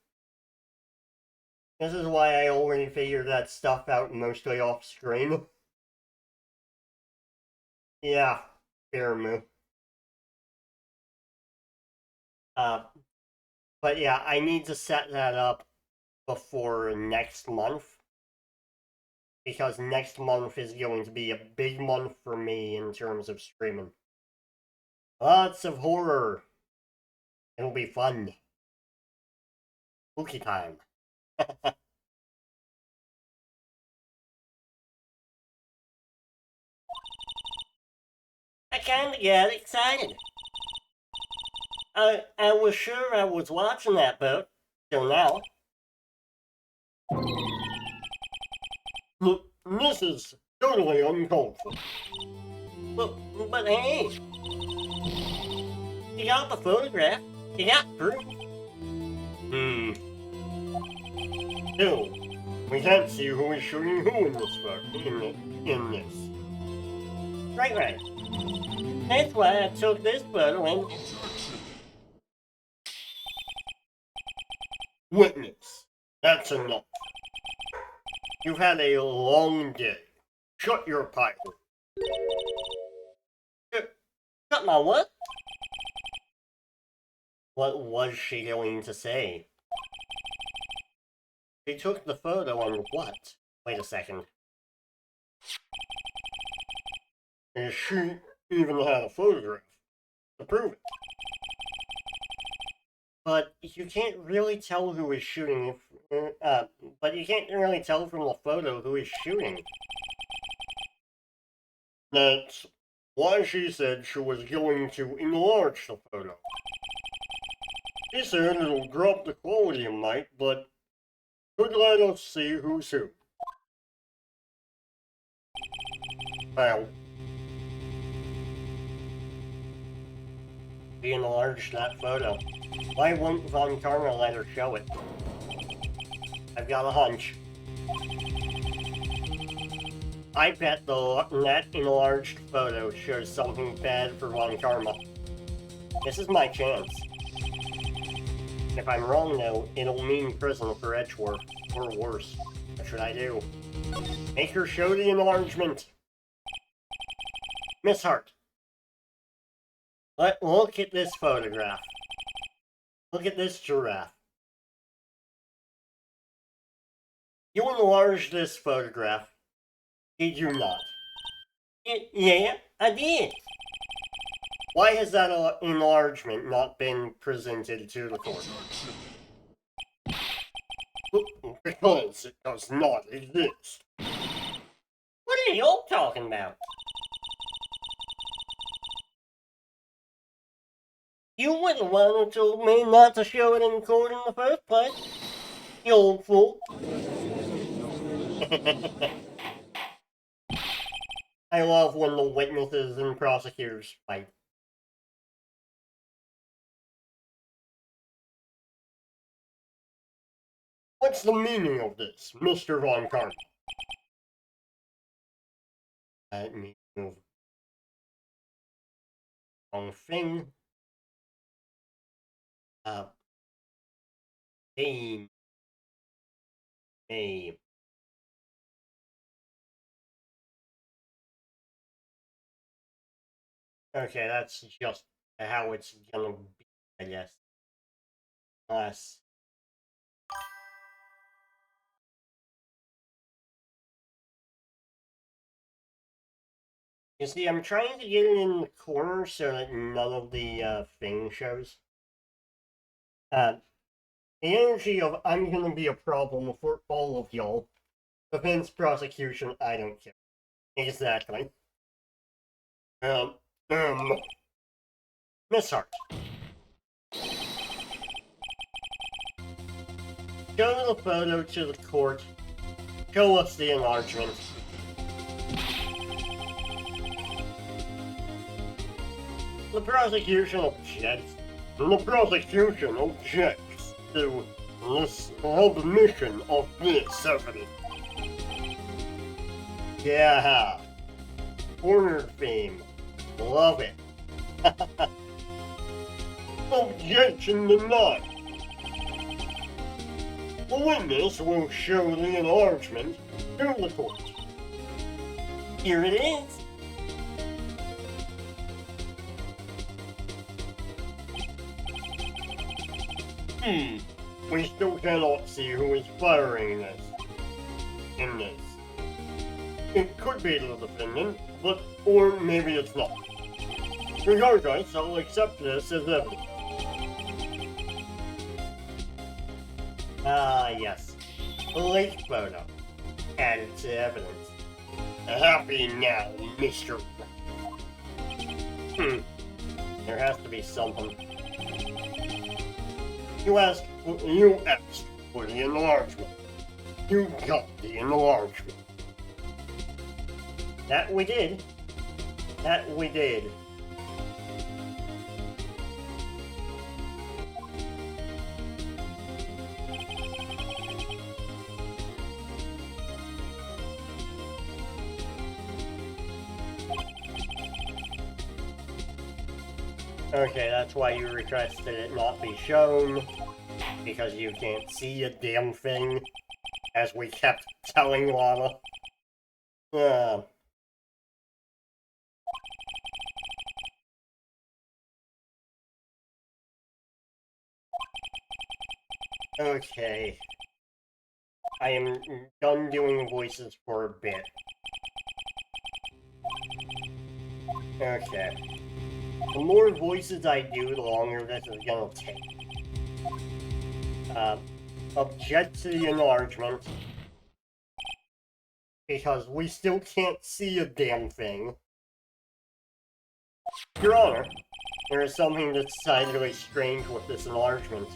This is why I already figured that stuff out mostly off screen. Yeah, fair move. But yeah, I need to set that up before next month. Because next month is going to be a big month for me in terms of streaming. Lots of horror. It'll be fun. Spooky time. I kinda got excited. I was sure I was watching that boat, till now. Look, this is totally uncalled for. But hey, you got the photograph, you got proof. Still, we can't see who is shooting who in this photo, in this. Right. That's why I took this photo and... Witness, that's enough. You've had a long day. Shut your pipe. Shut my what? What was she going to say? She took the photo on what? Wait a second. And she even had a photograph to prove it. But you can't really tell who is shooting but you can't really tell from the photo who is shooting. That's why she said she was going to enlarge the photo. She said it'll drop the quality a mite, but could let us see who's who. Well, we enlarged that photo. Why wouldn't Von Karma let her show it? I've got a hunch. I bet that enlarged photo shows something bad for Von Karma. This is my chance. If I'm wrong though, it'll mean prison for Edgeworth, or worse. What should I do? Make her show the enlargement! Miss Hart. Look at this photograph. Look at this giraffe. You enlarged this photograph. Did you not? Yeah, I did. Why has that enlargement not been presented to the court? Because it does not exist. What are you talking about? You were the one who told me not to show it in court in the first place. You old fool. I love when the witnesses and prosecutors fight. What's the meaning of this, Mr. Von Karma? Let me move wrong thing. Game. Game. Okay, that's just how it's gonna be, I guess. Unless... You see, I'm trying to get it in the corner so that none of the thing shows. The energy of I'm gonna be a problem for all of y'all. Defense, prosecution, I don't care. Exactly. Miss Hart. Show the photo to the court. Show us the enlargement. The prosecution objects. The prosecution objects to this admission of this evidence. Yeah. Corner theme. Love it. Objection denied. The witness will show the enlargement to the court. Here it is. We still cannot see who is firing this. In this. It could be the defendant, but or maybe it's not. Regardless, I'll accept this as evidence. Ah, yes. A late photo. Added to evidence. Happy now, Mr. There has to be something. You asked for the enlargement. You got the enlargement. That we did. That we did. Okay, that's why you requested it not be shown, because you can't see a damn thing, as we kept telling Lotta. Okay. I am done doing voices for a bit. Okay. The more voices I do, the longer this is gonna take. Object to the enlargement. Because we still can't see a damn thing. Your Honor, there is something decidedly strange with this enlargement.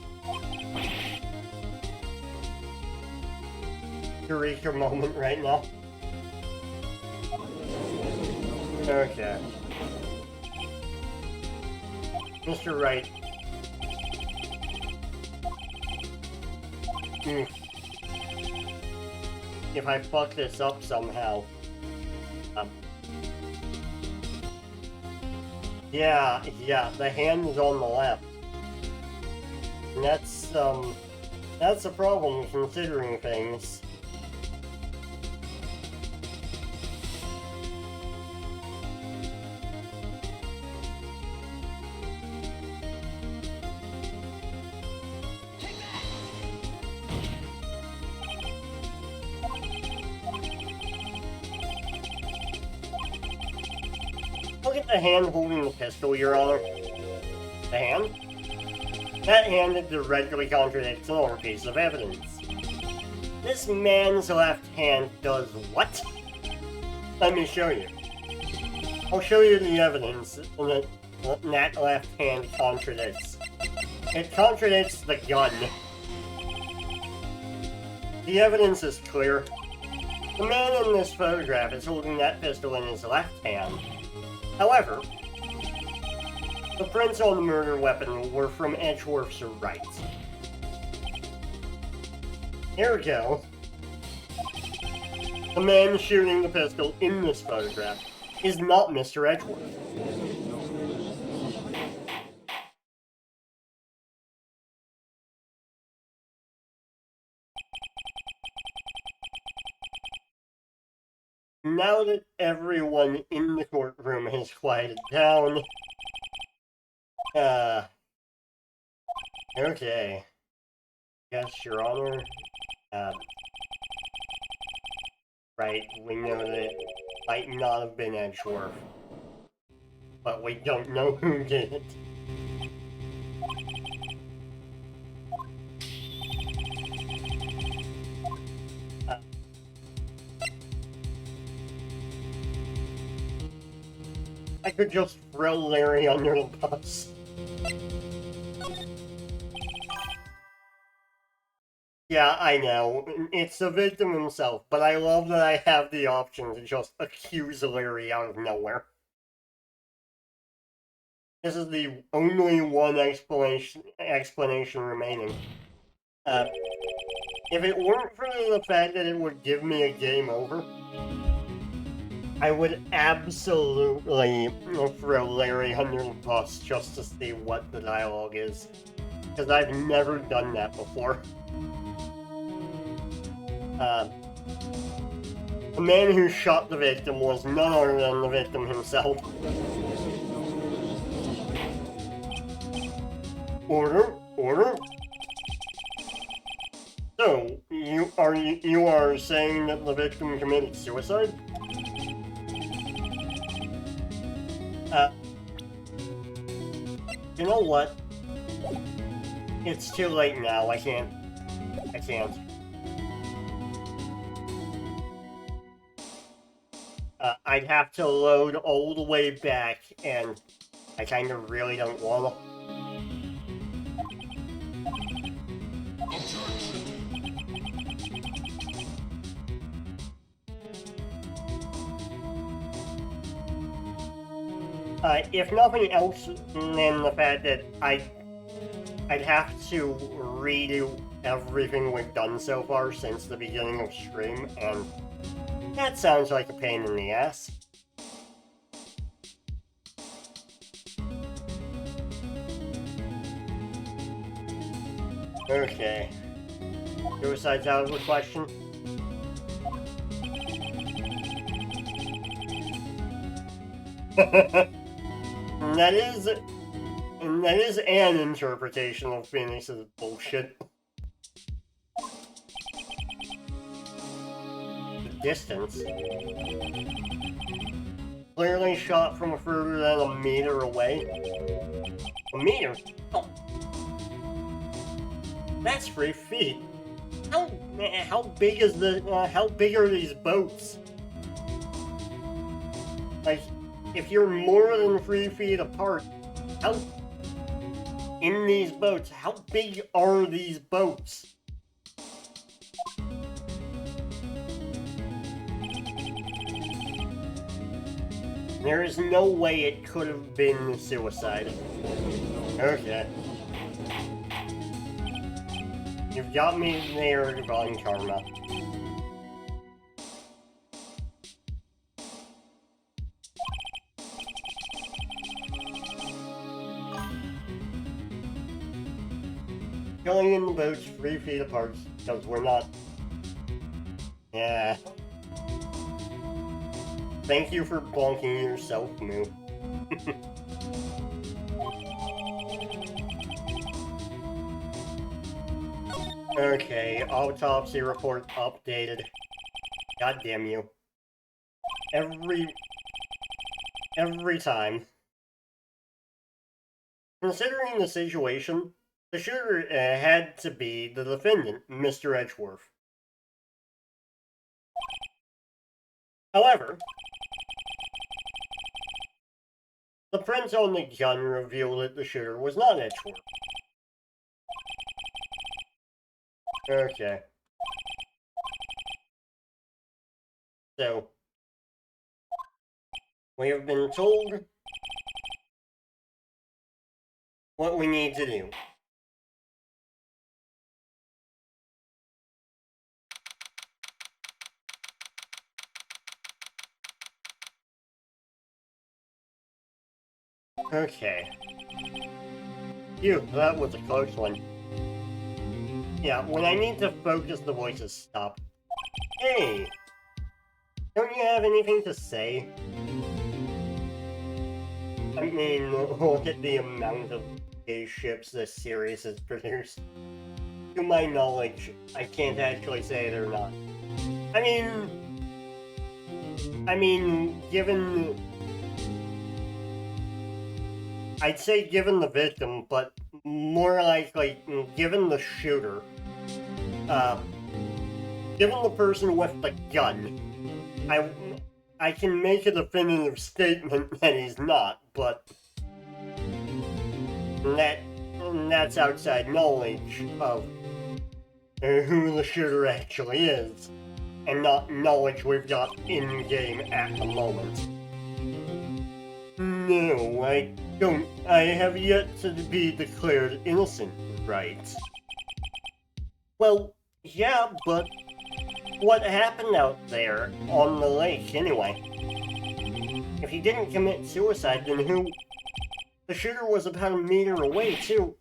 Eureka moment right now. Okay. Mr. Wright. If I fuck this up somehow. Yeah, the hand is on the left. And that's a problem considering things. Look at the hand holding the pistol, Your Honor. The hand? That hand directly contradicts another piece of evidence. This man's left hand does what? Let me show you. I'll show you the evidence that that left hand contradicts. It contradicts the gun. The evidence is clear. The man in this photograph is holding that pistol in his left hand. However, the prints on the murder weapon were from Edgeworth's right. Here we go. The man shooting the pistol in this photograph is not Mr. Edgeworth. Now that everyone in the courtroom has quieted down, okay. Yes, Your Honor. Right, we know that it might not have been Edgeworth, but we don't know who did it. I could just throw Larry under the bus. Yeah, I know. It's the victim himself, but I love that I have the option to just accuse Larry out of nowhere. This is the only one explanation remaining. If it weren't for the fact that it would give me a game over, I would absolutely throw Larry under the bus just to see what the dialogue is. Because I've never done that before. The man who shot the victim was none other than the victim himself. Order, order. So, you are saying that the victim committed suicide? You know what? It's too late now, I can't. I'd have to load all the way back, and I kind of really don't want to. If nothing else, then the fact that I'd have to redo everything we've done so far since the beginning of stream, and that sounds like a pain in the ass. Okay. Suicide's out of the question. That is an interpretation of Phoenix's bullshit. The distance. Clearly shot from further than a meter away. A meter? Oh. That's 3 feet. How big is how big are these boats? Like, if you're more than 3 feet apart, in these boats, how big are these boats? There is no way it could have been suicide. Okay. You've got me there, Divine Karma. Going in the boats 3 feet apart, because we're not... Yeah. Thank you for bonking yourself, Moo. Okay, autopsy report updated. God damn you. Every time. Considering the situation, the shooter had to be the defendant, Mr. Edgeworth. However, the prints on the gun revealed that the shooter was not Edgeworth. Okay. So, we have been told what we need to do. Okay. Phew, that was a close one. Yeah, when I need to focus, the voices stop. Hey! Don't you have anything to say? I mean, look at the amount of gay ships this series has produced. To my knowledge, I can't actually say they're not. I mean, given... I'd say given the victim, but more likely, given the shooter. Given the person with the gun, I can make a definitive statement that he's not, but that's outside knowledge of who the shooter actually is, and not knowledge we've got in-game at the moment. No, I don't. I have yet to be declared innocent, right? Well, yeah, but what happened out there on the lake, anyway? If he didn't commit suicide, then who? The shooter was about a meter away, too.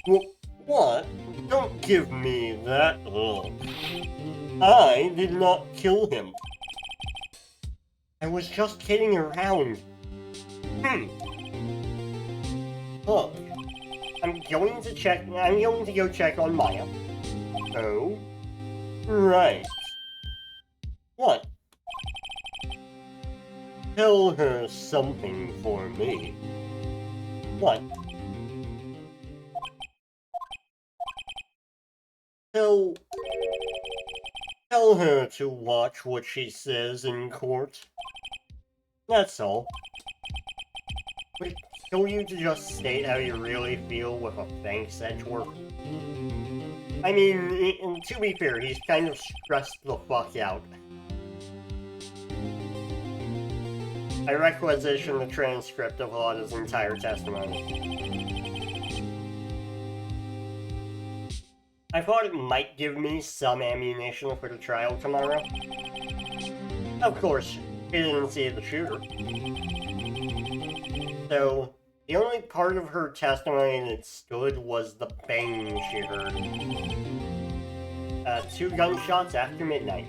Well, what? Don't give me that look. I did not kill him. I was just kidding around. Look, I'm going to go check on Maya. Oh? Right. What? Tell her something for me. What? Tell her to watch what she says in court. That's all. Would it kill you to just state how you really feel with a thanks, Edgeworth? I mean, to be fair, he's kind of stressed the fuck out. I requisition the transcript of Lotta's entire testimony. I thought it might give me some ammunition for the trial tomorrow. Of course, she didn't see the shooter. So, the only part of her testimony that stood was the bang she heard. 2 gunshots after midnight.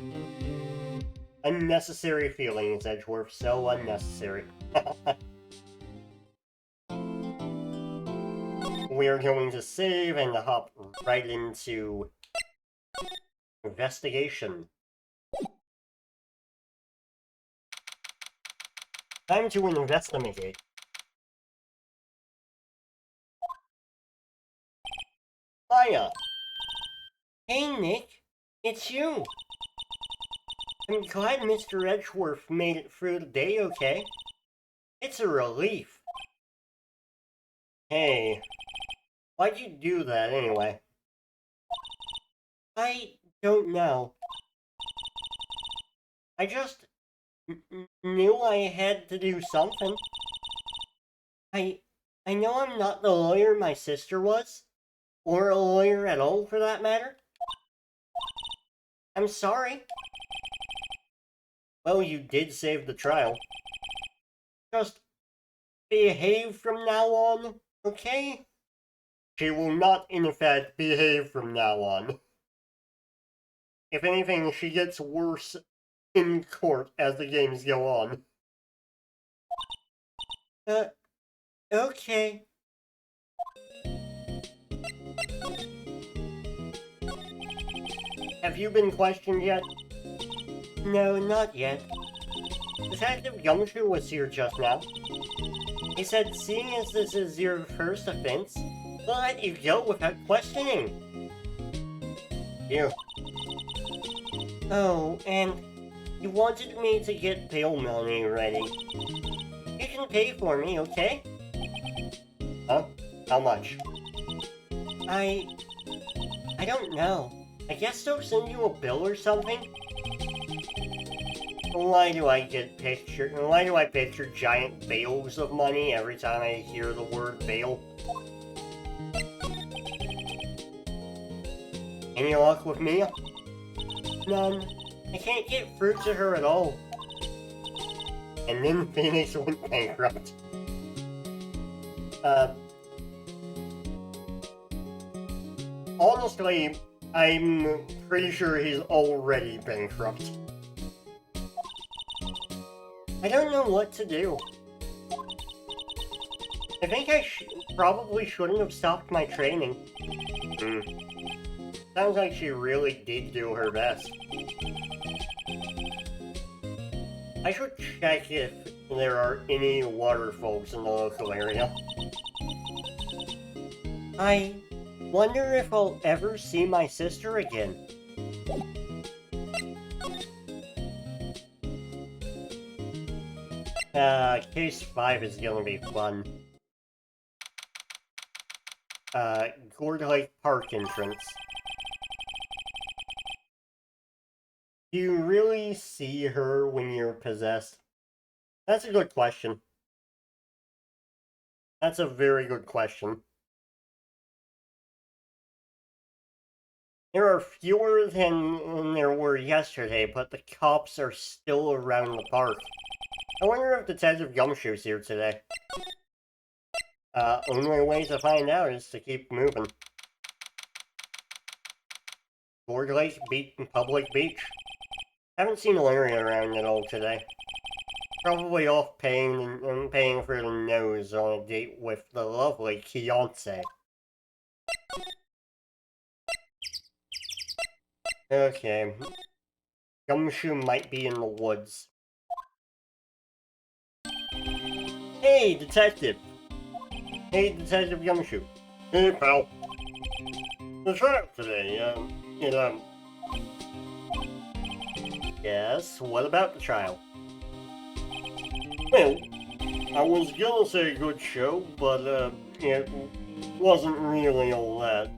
Unnecessary feelings, Edgeworth. So unnecessary. We're going to save and hop right into investigation. Time to investigate. Maya! Hey, Nick. It's you. I'm glad Mr. Edgeworth made it through the day okay. It's a relief. Hey, why'd you do that anyway? I don't know. I just knew I had to do something. I know I'm not the lawyer my sister was, or a lawyer at all for that matter. I'm sorry. Well, you did save the trial. Just behave from now on, okay? She will not, in fact, behave from now on. If anything, she gets worse in court as the games go on. Okay. Have you been questioned yet? No, not yet. Detective Gumshoe was here just now. He said, seeing as this is your first offense, we'll let you go without questioning. You. Oh, and you wanted me to get bail money ready. You can pay for me, okay? Huh? How much? I don't know. I guess they'll send you a bill or something? Why do I picture giant bales of money every time I hear the word bail? Any luck with Mia? None. I can't get through to her at all. And then Phoenix went bankrupt. Honestly, I'm pretty sure he's already bankrupt. I don't know what to do. I think I probably shouldn't have stopped my training. Sounds like she really did do her best. I should check if there are any waterfalls in the local area. I wonder if I'll ever see my sister again. Case 5 is gonna be fun. Gourd Lake Park entrance. Do you really see her when you're possessed? That's a good question. That's a very good question. There are fewer than there were yesterday, but the cops are still around the park. I wonder if Detective Gumshoe's here today. Only way to find out is to keep moving. Gourd Lake Public Beach. Haven't seen Larry around at all today. Probably off paying for the nose on a date with the lovely Fiancé. Okay. Gumshoe might be in the woods. Hey, Detective! Hey, Detective Gumshoe. Hey, pal. The trial today, Yes, what about the trial? Well, I was gonna say good show, but, it wasn't really all that.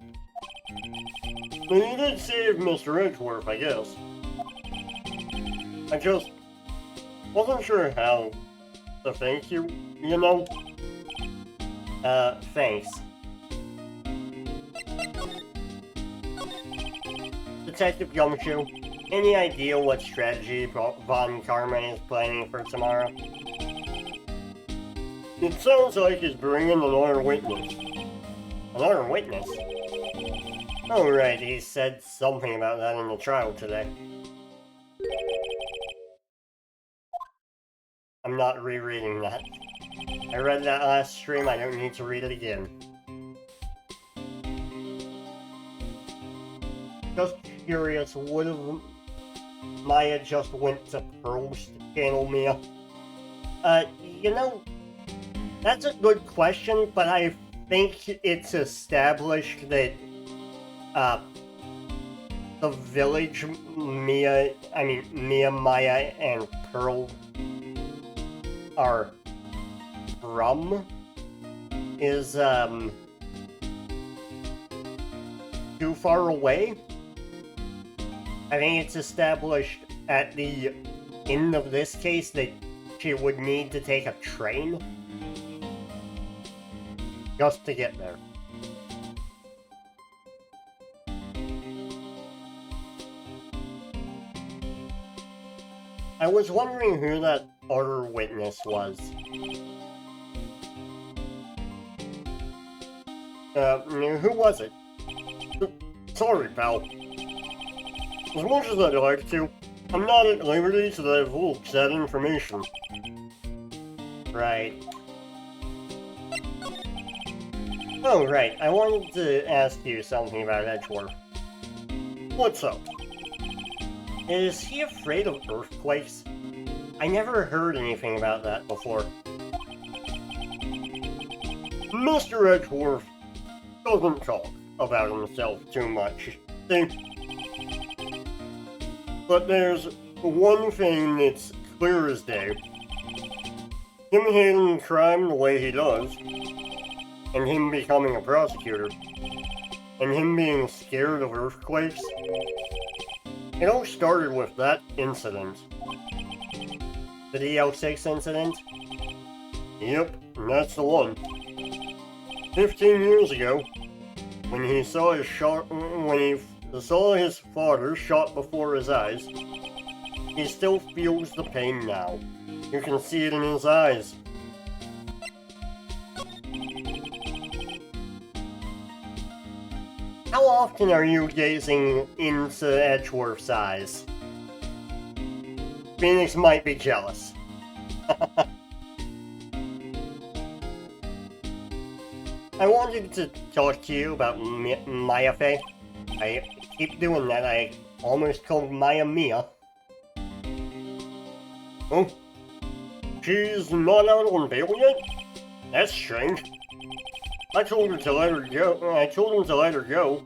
But you did save Mr. Edgeworth, I guess. I just wasn't sure how to thank you, you know? Thanks. Detective Gumshoe, any idea what strategy Von Karma is planning for tomorrow? It sounds like he's bringing another witness. Another witness? Oh right, he said something about that in the trial today. I'm not rereading that. I read that last stream, I don't need to read it again. Just curious, would have Maya just went to Pearls to channel Mia? You know, that's a good question, but I think it's established that, the village Mia, Maya, and Pearl are from is, too far away. I think it's established at the end of this case that she would need to take a train just to get there. I was wondering who that other witness was. Who was it? Sorry, pal. As much as I'd like to, I'm not at liberty to divulge that information. Right. Oh, right. I wanted to ask you something about Edgeworth. What's up? Is he afraid of earthquakes? I never heard anything about that before. Mr. Edgeworth doesn't talk about himself too much, see? But there's one thing that's clear as day. Him handling crime the way he does, and him becoming a prosecutor, and him being scared of earthquakes, it all started with that incident. The DL6 incident? Yep, that's the one. 15 years ago, when he saw his father shot before his eyes, he still feels the pain now. You can see it in his eyes. how often are you gazing into Edgeworth's eyes? Phoenix might be jealous. I wanted to talk to you about Maya Faye. I keep doing that. I almost called Maya Mia. Oh? She's not out on bail yet? That's strange. I told her to let her go. I told him to let her go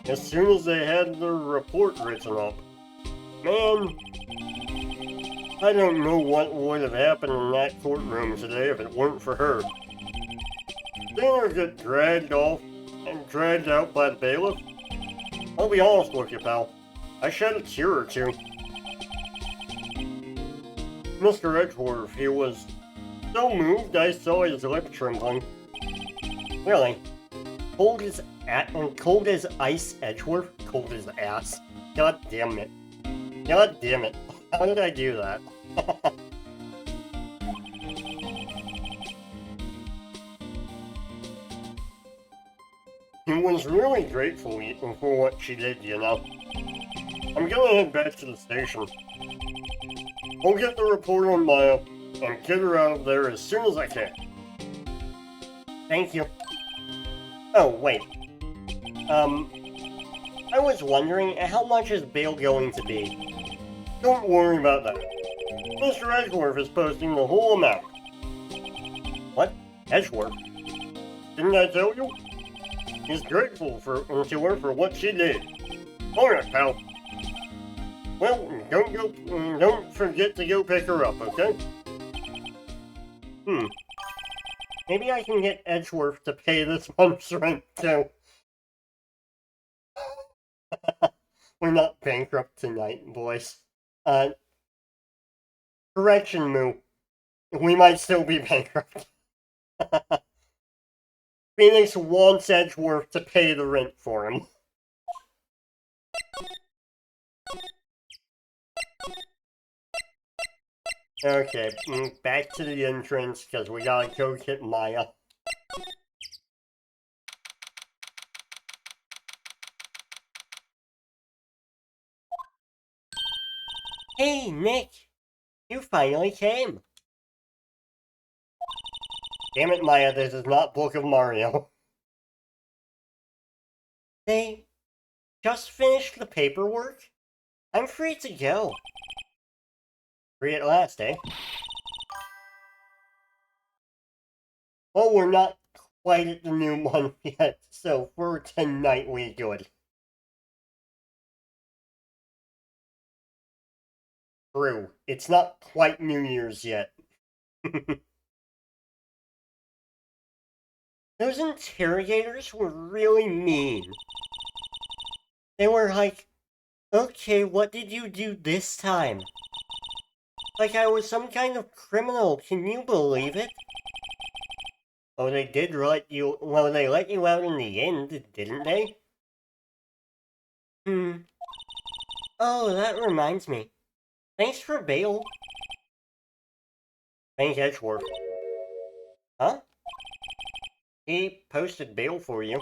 as soon as they had their report written up. Man, I don't know what would have happened in that courtroom today if it weren't for her. Seeing her get dragged off and dragged out by the bailiff. I'll be honest with you, pal. I shed a tear or two. Mr. Edgeworth, he was so moved I saw his lip trembling. Really? Cold as ice, Edgeworth? Cold as ass. God damn it. God damn it. How did I do that? He was really grateful for what she did, you know. I'm gonna head back to the station. I'll get the report on Maya and get her out of there as soon as I can. Thank you. Oh, wait. I was wondering, how much is bail going to be? Don't worry about that. Mr. Edgeworth is posting the whole amount. What? Edgeworth? Didn't I tell you? He's grateful to her for what she did. Alright, pal. Well, don't forget to go pick her up, okay? Maybe I can get Edgeworth to pay this month's rent, too. We're not bankrupt tonight, boys. Correction, Moo. We might still be bankrupt. Phoenix wants Edgeworth to pay the rent for him. Okay, back to the entrance, because we gotta go get Maya. Hey, Nick! You finally came! Damn it, Maya, this is not Book of Mario. They just finished the paperwork? I'm free to go. Free at last, eh? Well, we're not quite at the new month yet, so for tonight we good. True, it's not quite New Year's yet. Those interrogators were really mean. They were like, okay, what did you do this time? Like I was some kind of criminal, can you believe it? Oh, they did let you, well, they let you out in the end, didn't they? Oh, that reminds me. Thanks for bail. Thanks, Edgeworth. Huh? He posted bail for you.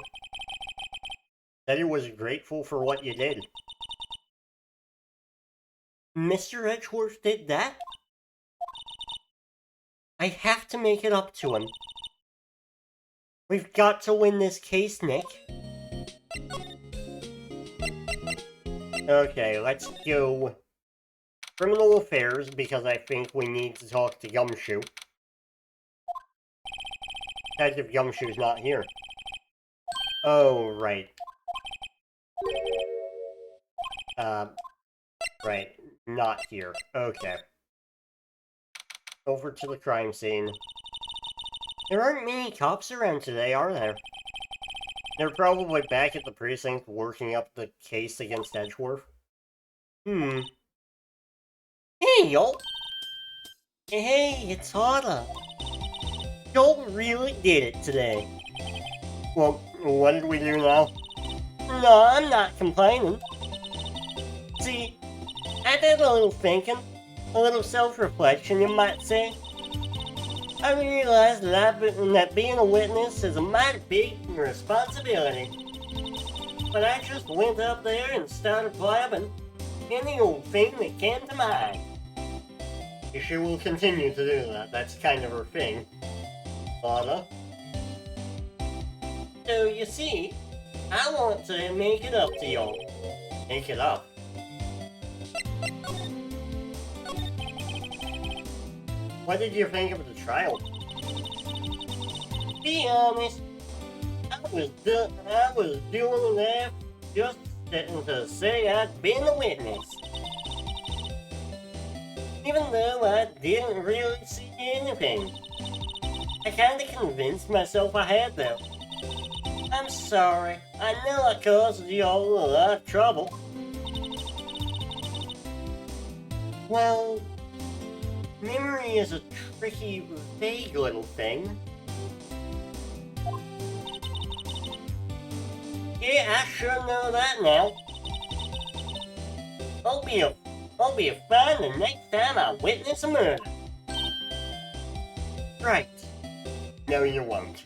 Said he was grateful for what you did. Mr. Edgeworth did that? I have to make it up to him. We've got to win this case, Nick. Okay, let's go Criminal Affairs, because I think we need to talk to Gumshoe. Detective Gumshoe's not here. Oh, right. Right. Not here. Okay. Over to the crime scene. There aren't many cops around today, are there? They're probably back at the precinct working up the case against Edgeworth. Hey, y'all! Hey, it's Lotta! Y'all really did it today. Well, what did we do now? No, I'm not complaining. See, I did a little thinking, a little self-reflection, you might say. I realized that being a witness is a mighty big responsibility. but I just went up there and started blabbing any old thing that came to mind. She will continue to do that. That's kind of her thing. Lotta. So you see, I want to make it up to y'all. Make it up. What did you think of the trial? Be honest, I was doing that just to say I'd been a witness. Even though I didn't really see anything. I kinda convinced myself I had though. I'm sorry, I know I caused y'all a lot of trouble. Well, memory is a tricky, vague little thing. Yeah, I sure know that now. I'll be fine the next time I witness a murder. Right. No, you won't.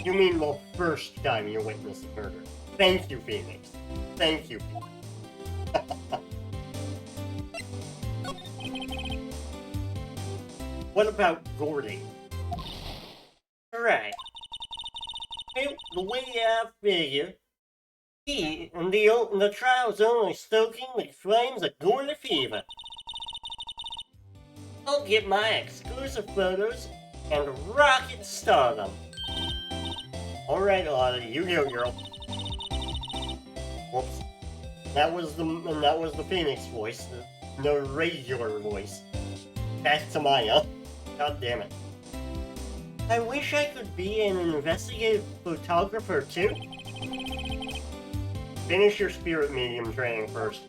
You mean the first time you witness a murder. Thank you, Phoenix. Thank you, Phoenix. What about Gordy? Right. The way I figure, he and the trial's only stoking the flames of Gordy fever. I'll get my exclusive photos and rocket star them. Alright, Lotta, you go, girl. Whoops. That was the Phoenix voice, no regular voice. Back to Maya. God damn it. I wish I could be an investigative photographer too. Finish your spirit medium training first.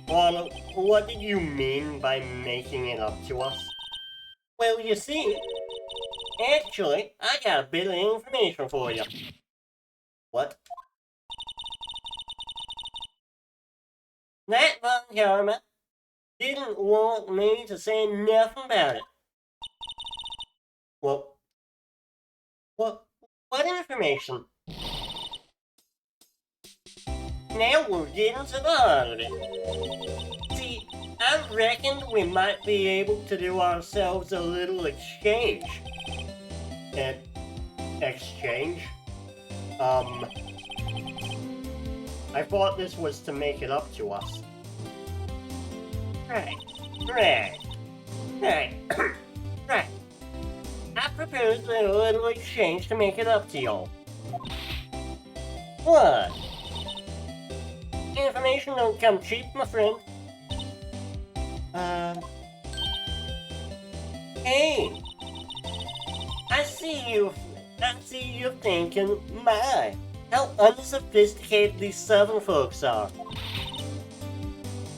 Lotta, what did you mean by making it up to us? Well, you see, actually, I got a bit of information for you. What? That Von Karma didn't want me to say nothing about it. Well, what information? Now we're getting to the heart of it. See, I reckoned we might be able to do ourselves a little exchange. Exchange? I thought this was to make it up to us. Right. Right. I proposed a little exchange to make it up to y'all. What? Information don't come cheap, my friend. Hey! I see you thinking, my, how unsophisticated these southern folks are.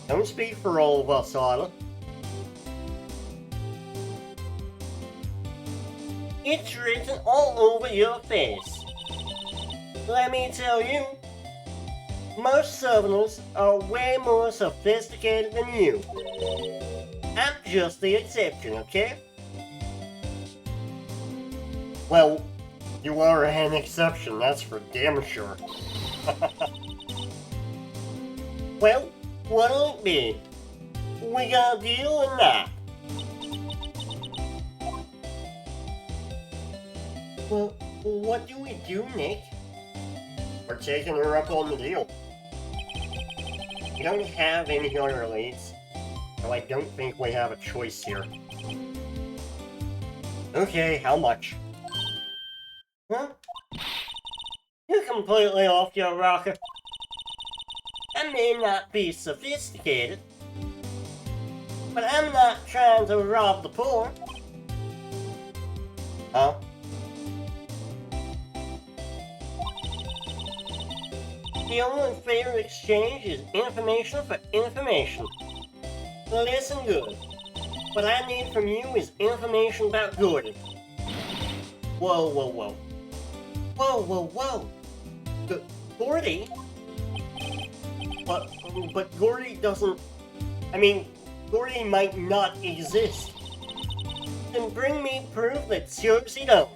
Don't speak for all of us, Lotta. It's written all over your face. Let me tell you, most Southerners are way more sophisticated than you. I'm just the exception, okay? Well, you are an exception, that's for damn sure. Well, what'll it be? We got a deal or not? Well, what do we do, Nick? We're taking her up on the deal. We don't have any other leads, so I don't think we have a choice here. Okay, how much? Huh? You're completely off your rocker. I may not be sophisticated, but I'm not trying to rob the poor. Huh? The only fair exchange is information for information. Listen good. What I need from you is information about Gordon. Whoa. Gordy? But Gordy doesn't... Gordy might not exist. Then bring me proof that shows he don't.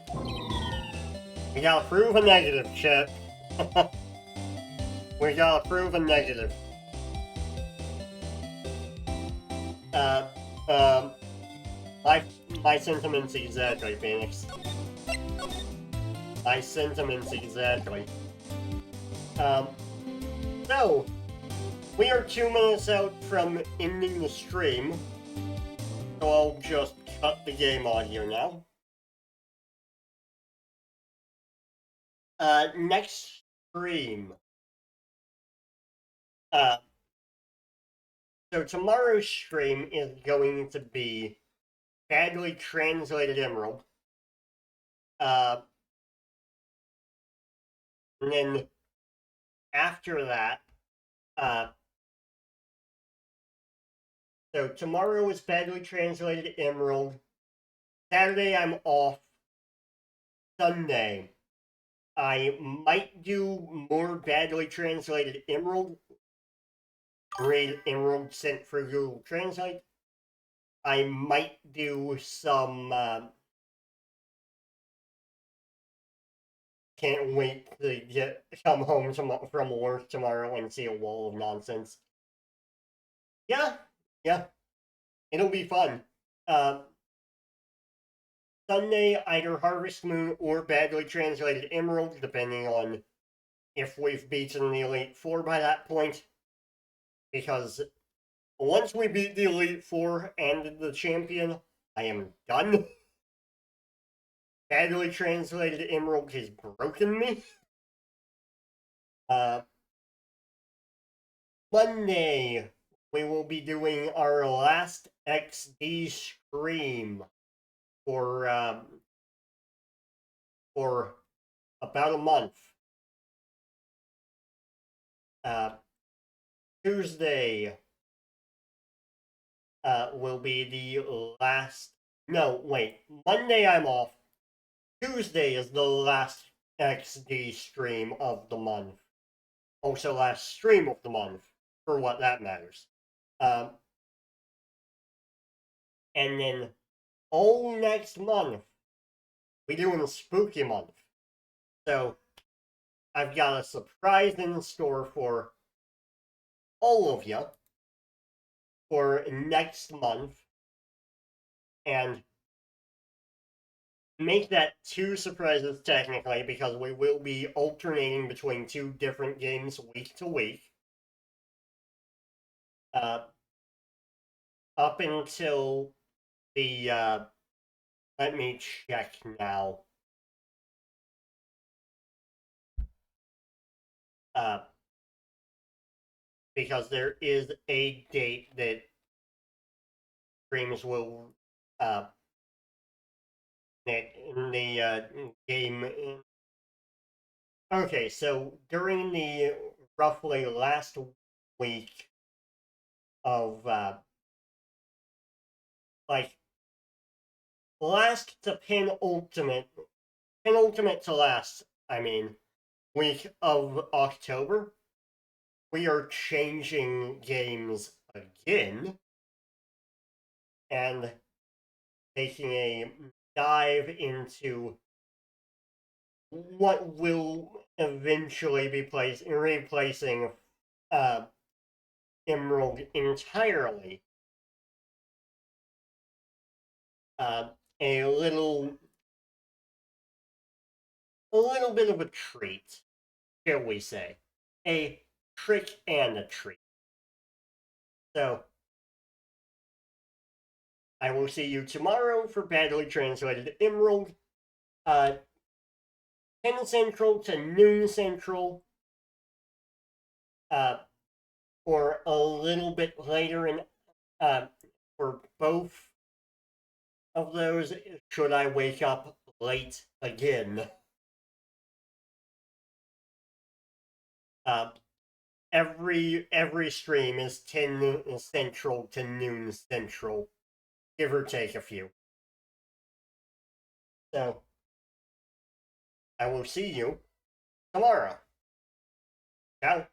We gotta prove a negative, Chip. We gotta prove a negative. Uh, um, my sentiments exactly, Phoenix. My sentiments exactly. So, we are 2 minutes out from ending the stream, so I'll just cut the game audio now. Next stream. So tomorrow's stream is going to be badly translated Emerald. And then after that, so tomorrow is badly translated Emerald. Saturday I'm off. Sunday, I might do more badly translated Emerald. Read Emerald sent for Google Translate. I might do some. Can't wait to come home from work tomorrow and see a wall of nonsense. Yeah, it'll be fun. Sunday, either Harvest Moon or badly translated Emerald, depending on if we've beaten the Elite Four by that point. Because once we beat the Elite Four and the champion, I am done. Badly translated Emerald has broken me. Monday, we will be doing our last XD stream for about a month. Tuesday will be the last. No, wait. Monday I'm off. Tuesday is the last XD stream of the month. Also, last stream of the month, for what that matters. And then all next month, we doing a spooky month. So, I've got a surprise in store for all of you for next month. And make that 2 surprises technically, because we will be alternating between 2 different games week to week. Up until the, let me check now. Because there is a date that streams will, that in the game. Okay, so during the roughly last week of, like, last to penultimate to last, I mean, week of October, we are changing games again and taking a dive into what will eventually be replacing Emerald entirely. A little bit of a treat, shall we say. A trick and a treat. So, I will see you tomorrow for badly translated Emerald. 10 Central to noon Central. Or a little bit later in, for both of those, should I wake up late again. Every stream is 10 Central to noon Central, give or take a few. So, I will see you tomorrow. Ciao.